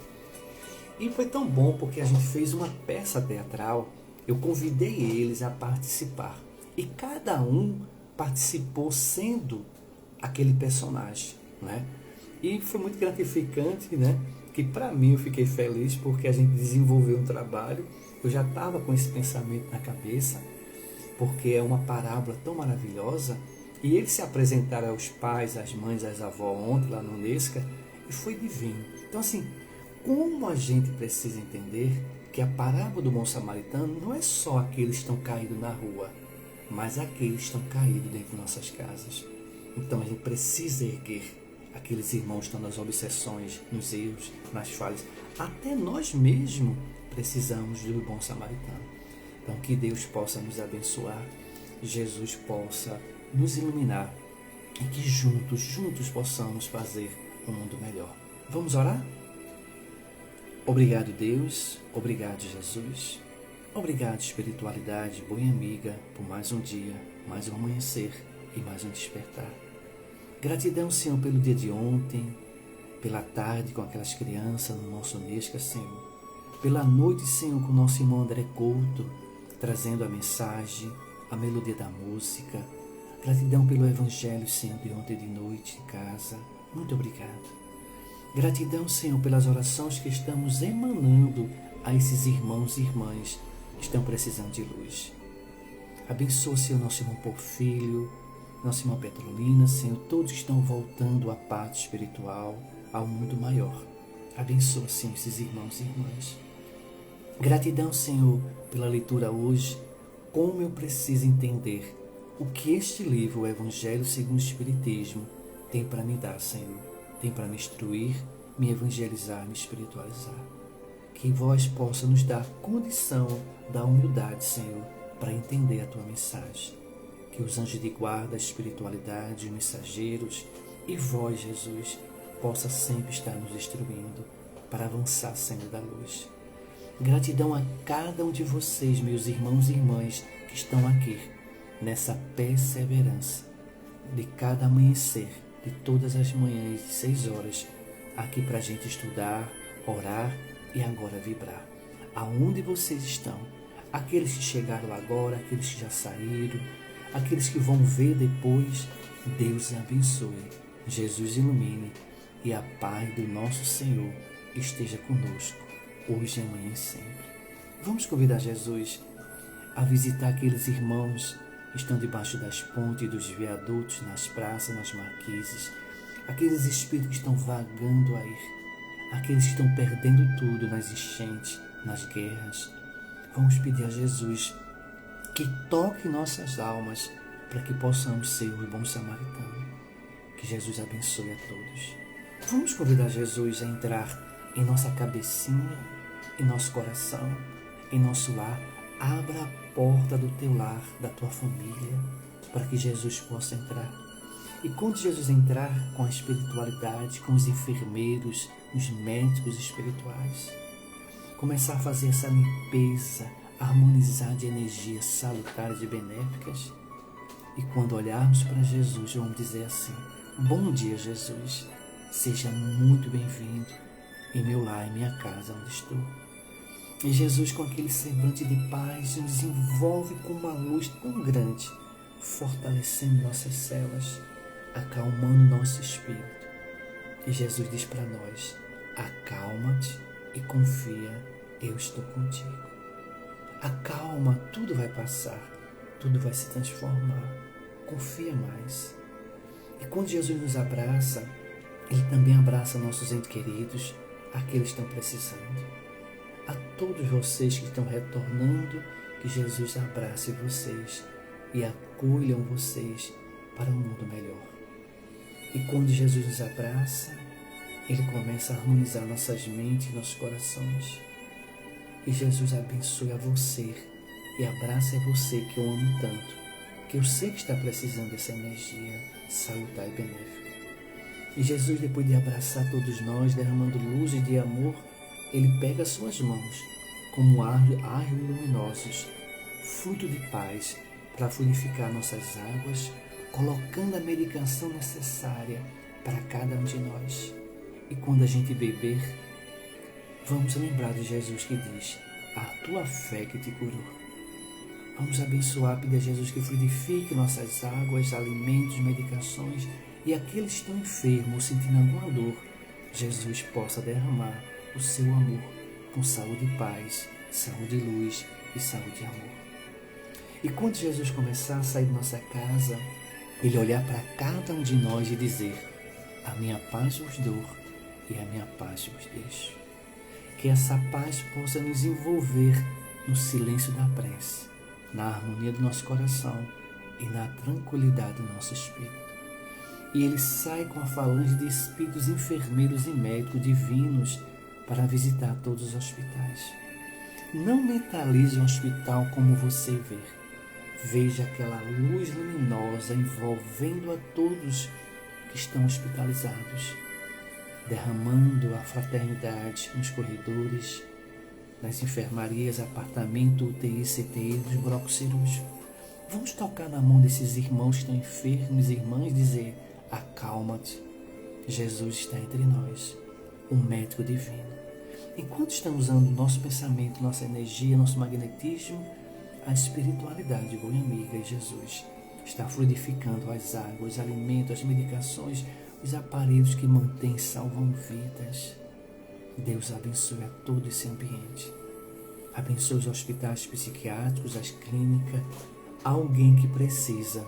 E foi tão bom porque a gente fez uma peça teatral, eu convidei eles a participar. E cada um participou sendo aquele personagem, né? E foi muito gratificante, né? Que para mim eu fiquei feliz porque a gente desenvolveu um trabalho. Eu já estava com esse pensamento na cabeça, porque é uma parábola tão maravilhosa. E eles se apresentaram aos pais, às mães, às avós ontem lá no Unesca, e foi divino. Então assim, como a gente precisa entender que a parábola do bom samaritano não é só aqueles que estão caídos na rua, mas aqueles que estão caídos dentro de nossas casas. Então a gente precisa erguer aqueles irmãos que estão nas obsessões, nos erros, nas falhas. Até nós mesmos precisamos do bom samaritano. Então que Deus possa nos abençoar, Jesus possa nos iluminar e que juntos possamos fazer um mundo melhor. Vamos orar? Obrigado, Deus. Obrigado, Jesus. Obrigado, espiritualidade, boa e amiga, por mais um dia, mais um amanhecer e mais um despertar. Gratidão, Senhor, pelo dia de ontem, pela tarde com aquelas crianças no nosso Nesca, Senhor. Pela noite, Senhor, com o nosso irmão André Couto, trazendo a mensagem, a melodia da música. Gratidão pelo Evangelho, Senhor, de ontem de noite em casa. Muito obrigado. Gratidão, Senhor, pelas orações que estamos emanando a esses irmãos e irmãs que estão precisando de luz. Abençoa, Senhor, nosso irmão Porfírio, nossa irmã Petrolina, Senhor, todos que estão voltando à parte espiritual, ao mundo maior. Abençoa, Senhor, esses irmãos e irmãs. Gratidão, Senhor, pela leitura hoje. Como eu preciso entender o que este livro, o Evangelho segundo o Espiritismo, tem para me dar, Senhor. Tem para me instruir, me evangelizar, me espiritualizar. Que vós possa nos dar condição da humildade, Senhor, para entender a tua mensagem. Que os anjos de guarda, a espiritualidade, os mensageiros e vós, Jesus, possa sempre estar nos instruindo para avançar, Senhor da luz. Gratidão a cada um de vocês, meus irmãos e irmãs, que estão aqui, nessa perseverança de cada amanhecer, de todas as manhãs, de 6 horas, aqui para a gente estudar, orar e agora vibrar. Aonde vocês estão, aqueles que chegaram agora, aqueles que já saíram, aqueles que vão ver depois, Deus abençoe, Jesus ilumine e a paz do nosso Senhor esteja conosco, hoje, amanhã e sempre. Vamos convidar Jesus a visitar aqueles irmãos que estão debaixo das pontes, dos viadutos, nas praças, nas marquises, aqueles espíritos que estão vagando aí, aqueles que estão perdendo tudo nas enchentes, nas guerras. Vamos pedir a Jesus que toque nossas almas para que possamos ser o bom samaritano. Que Jesus abençoe a todos. Vamos convidar Jesus a entrar em nossa cabecinha, em nosso coração, em nosso lar. Abra a porta do teu lar, da tua família, para que Jesus possa entrar. E quando Jesus entrar com a espiritualidade, com os enfermeiros, os médicos espirituais, começar a fazer essa limpeza, harmonizar de energias salutares e benéficas. E quando olharmos para Jesus, vamos dizer assim: bom dia, Jesus, seja muito bem-vindo em meu lar, em minha casa onde estou. E Jesus, com aquele semblante de paz, nos envolve com uma luz tão grande, fortalecendo nossas células, acalmando nosso espírito. E Jesus diz para nós: acalma-te e confia, eu estou contigo. Acalma, tudo vai passar, tudo vai se transformar. Confia mais. E quando Jesus nos abraça, Ele também abraça nossos entes queridos, aqueles que estão precisando. A todos vocês que estão retornando, que Jesus abrace vocês e acolham vocês para um mundo melhor. E quando Jesus nos abraça, Ele começa a harmonizar nossas mentes e nossos corações. E Jesus abençoe a você e abraça você que eu amo tanto, que eu sei que está precisando dessa energia salutar e benéfica. E Jesus, depois de abraçar todos nós, derramando luz e de amor, Ele pega as suas mãos como árvores luminosos, fruto de paz, para fluidificar nossas águas, colocando a medicação necessária para cada um de nós. E quando a gente beber, vamos lembrar de Jesus que diz: a tua fé que te curou. Vamos abençoar, pedir a Jesus que fluidifique nossas águas, alimentos, medicações, e aqueles que estão enfermos ou sentindo alguma dor, Jesus possa derramar o seu amor com saúde e paz, saúde e luz e saúde e amor. E quando Jesus começar a sair de nossa casa, Ele olhar para cada um de nós e dizer: a minha paz vos dou e a minha paz vos deixo. Que essa paz possa nos envolver no silêncio da prece, na harmonia do nosso coração e na tranquilidade do nosso espírito. E Ele sai com a falange de espíritos enfermeiros e médicos divinos para visitar todos os hospitais. Não mentalize um hospital como você vê. Veja aquela luz luminosa envolvendo a todos que estão hospitalizados, derramando a fraternidade nos corredores, nas enfermarias, apartamento, UTI, CTI, dos blocos cirúrgicos. Vamos tocar na mão desses irmãos que estão enfermos, irmãs, e dizer: acalma-te, Jesus está entre nós, o médico divino. Enquanto estamos usando nosso pensamento, nossa energia, nosso magnetismo, a espiritualidade, boa amiga, e Jesus está fluidificando as águas, os alimentos, as medicações, os aparelhos que mantêm e salvam vidas. Deus abençoe a todo esse ambiente. Abençoe os hospitais psiquiátricos, as clínicas, alguém que precisa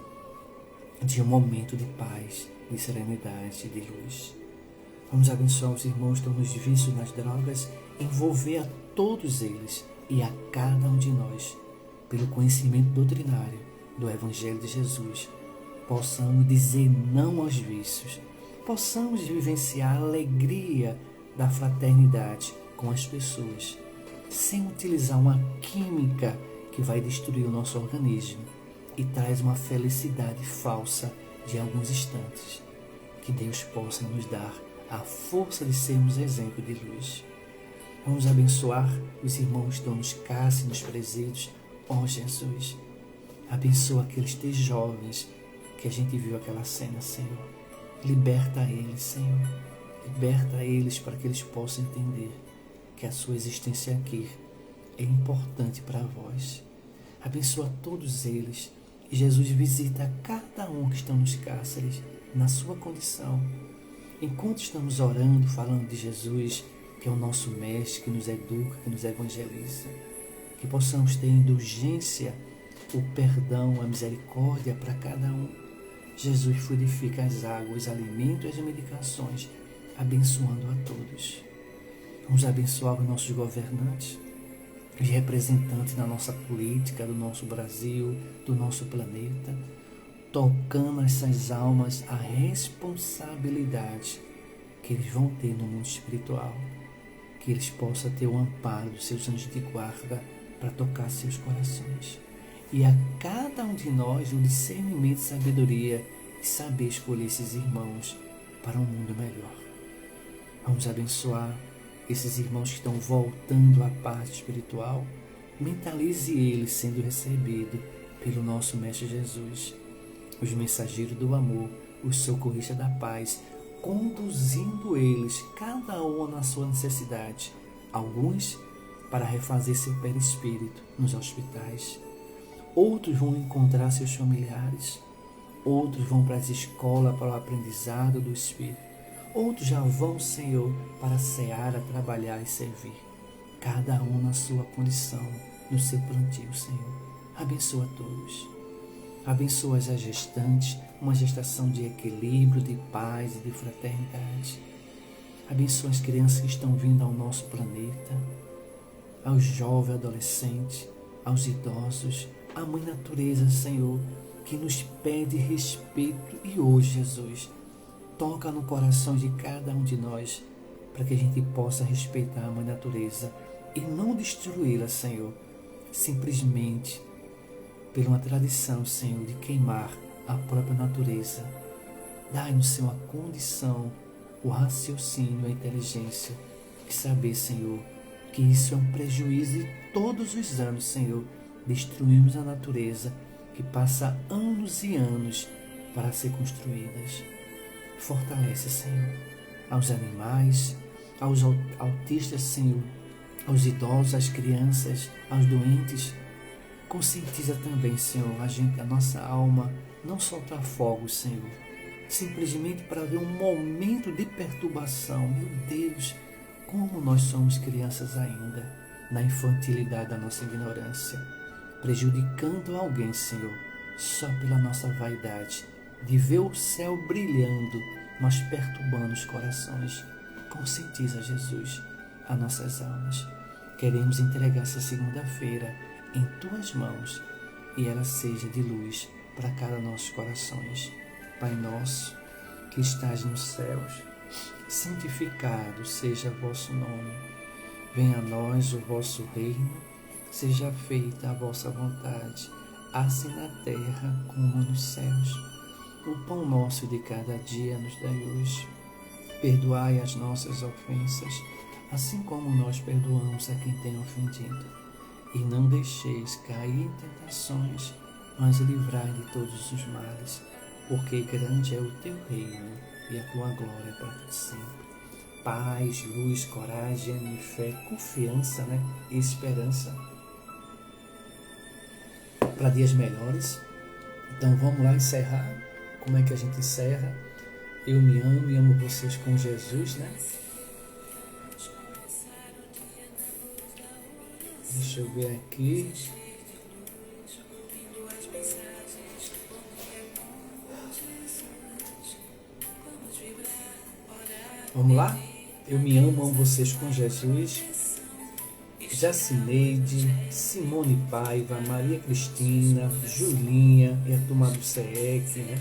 de um momento de paz, de serenidade, de luz. Vamos abençoar os irmãos que estão nos vícios, nas drogas, envolver a todos eles e a cada um de nós, pelo conhecimento doutrinário do Evangelho de Jesus, possamos dizer não aos vícios, possamos vivenciar a alegria da fraternidade com as pessoas, sem utilizar uma química que vai destruir o nosso organismo e traz uma felicidade falsa de alguns instantes. Que Deus possa nos dar a força de sermos exemplo de luz. Vamos abençoar os irmãos que estão nos cárceres, nos presídios. Ó Jesus, abençoa aqueles 3 jovens que a gente viu aquela cena, Senhor. Liberta eles, Senhor. Liberta eles para que eles possam entender que a sua existência aqui é importante para vós. Abençoa todos eles. E Jesus visita cada um que estão nos cárceres, na sua condição. Enquanto estamos orando, falando de Jesus, que é o nosso mestre, que nos educa, que nos evangeliza, que possamos ter indulgência, o perdão, a misericórdia para cada um. Jesus fluidifica as águas, os alimentos e as medicações, abençoando a todos. Vamos abençoar os nossos governantes, os representantes da nossa política, do nosso Brasil, do nosso planeta, tocando essas almas a responsabilidade que eles vão ter no mundo espiritual, que eles possam ter o amparo dos seus anjos de guarda para tocar seus corações. E a cada um de nós o discernimento e sabedoria de saber escolher esses irmãos para um mundo melhor. Vamos abençoar esses irmãos que estão voltando à parte espiritual. Mentalize eles sendo recebidos pelo nosso Mestre Jesus, os mensageiros do amor, os socorristas da paz, conduzindo eles, cada um na sua necessidade. Alguns para refazer seu perispírito nos hospitais, outros vão encontrar seus familiares, outros vão para as escolas para o aprendizado do Espírito, outros já vão, Senhor, para a seara trabalhar e servir, cada um na sua condição, no seu plantio, Senhor. Abençoa todos. Abençoa as gestantes, uma gestação de equilíbrio, de paz e de fraternidade. Abençoa as crianças que estão vindo ao nosso planeta, aos jovens, adolescentes, aos idosos, à Mãe Natureza, Senhor, que nos pede respeito. E hoje, Jesus, toca no coração de cada um de nós, para que a gente possa respeitar a Mãe Natureza e não destruí-la, Senhor, simplesmente por uma tradição, Senhor, de queimar a própria natureza. Dai-nos, Senhor, a condição, o raciocínio, a inteligência de saber, Senhor, que isso é um prejuízo e todos os anos, Senhor, destruímos a natureza que passa anos e anos para ser construídas. Fortalece, Senhor, aos animais, aos autistas, Senhor, aos idosos, às crianças, aos doentes. Conscientiza também, Senhor, a nossa alma, não soltar fogo, Senhor, simplesmente para ver um momento de perturbação. Meu Deus, como nós somos crianças ainda, na infantilidade da nossa ignorância, prejudicando alguém, Senhor, só pela nossa vaidade, de ver o céu brilhando, mas perturbando os corações. Conscientiza, Jesus, as nossas almas. Queremos entregar essa segunda-feira em Tuas mãos e ela seja de luz para cada nossos corações. Pai nosso, que estás nos céus, santificado seja o vosso nome. Venha a nós o vosso reino, seja feita a vossa vontade, assim na terra como nos céus. O pão nosso de cada dia nos dai hoje. Perdoai as nossas ofensas, assim como nós perdoamos a quem tem ofendido. E não deixeis cair em tentações, mas livrai de todos os males, porque grande é o teu reino, e a tua glória para todo sempre. Paz, luz, coragem, fé, confiança, né? E esperança para dias melhores. Então vamos lá encerrar. Como é que a gente encerra? Eu me amo e amo vocês com Jesus, né? Deixa eu ver aqui. Vamos lá? Eu me amo vocês com Jesus. Jacineide, Simone Paiva, Maria Cristina, Julinha e a turma do SEEC, né?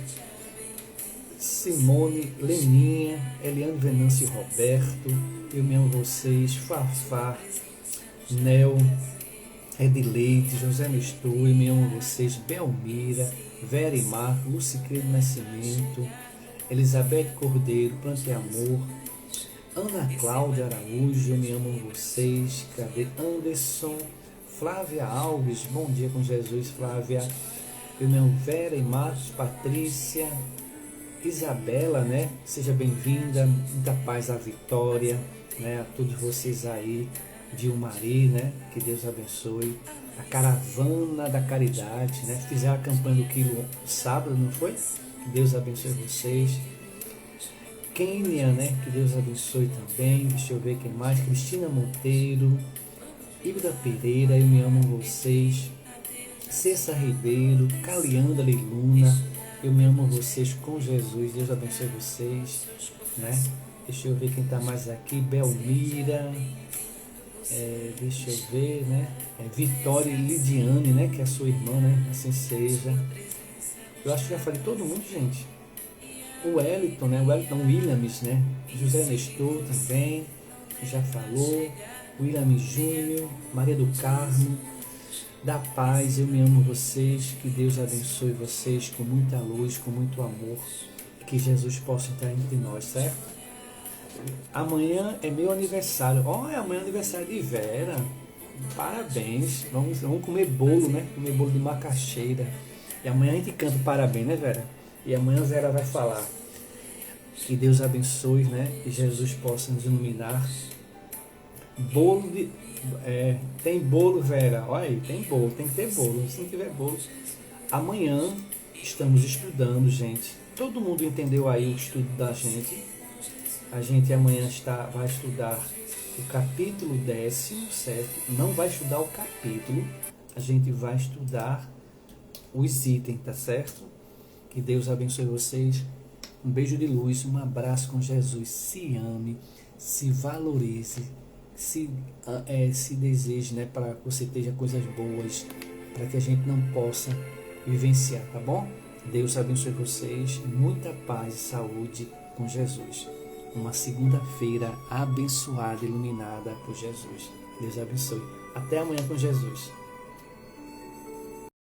Simone, Leninha, Eliane Venâncio e Roberto, eu me amo vocês, Fafá, Nel, Edileite, José Nestor, eu me amo vocês, Belmira, Vera e Marco, Lucicredo Nascimento, Elizabeth Cordeiro, Plante Amor, Ana Cláudia Araújo, eu me amo vocês, cadê Anderson, Flávia Alves, bom dia com Jesus, Flávia, eu me amo Vera e Marcos, Patrícia, Isabela, né? Seja bem-vinda, muita paz à Vitória, né? A todos vocês aí, Dilmari, né? Que Deus abençoe. A Caravana da Caridade, né? Fizeram a campanha do quilo sábado, não foi? Que Deus abençoe vocês. Kênia, né? Que Deus abençoe também. Deixa eu ver quem mais. Cristina Monteiro, Hilda Pereira, eu me amo vocês. Cessa Ribeiro, Calianda Leiluna, eu me amo vocês com Jesus, Deus abençoe vocês, né? Deixa eu ver quem está mais aqui, Belmira, deixa eu ver, né? Vitória e Lidiane, né? Que é a sua irmã, né? Assim seja. Eu acho que já falei todo mundo, gente. O Wellington, né? O Wellington Williams, né? José Nestor também, já falou. William Júnior, Maria do Carmo, da paz, eu me amo vocês, que Deus abençoe vocês com muita luz, com muito amor, que Jesus possa entrar entre nós, certo? Amanhã é meu aniversário, amanhã é aniversário de Vera, parabéns, vamos comer bolo, né? Comer bolo de macaxeira, e amanhã a gente canta parabéns, né, Vera? E amanhã a Vera vai falar, que Deus abençoe, né? Que Jesus possa nos iluminar. Bolo de... tem bolo, Vera, olha aí, tem bolo, tem que ter bolo, se não tiver bolo. Amanhã estamos estudando, gente, todo mundo entendeu aí o estudo da gente. A gente amanhã vai estudar o capítulo 10º, certo? Não vai estudar o capítulo, a gente vai estudar os itens, tá certo? Que Deus abençoe vocês, um beijo de luz, um abraço com Jesus, se ame, se valorize, se deseje, né, para que você tenha coisas boas, para que a gente não possa vivenciar, tá bom? Deus abençoe vocês, muita paz e saúde com Jesus. Uma segunda-feira abençoada, iluminada por Jesus. Deus abençoe. Até amanhã com Jesus.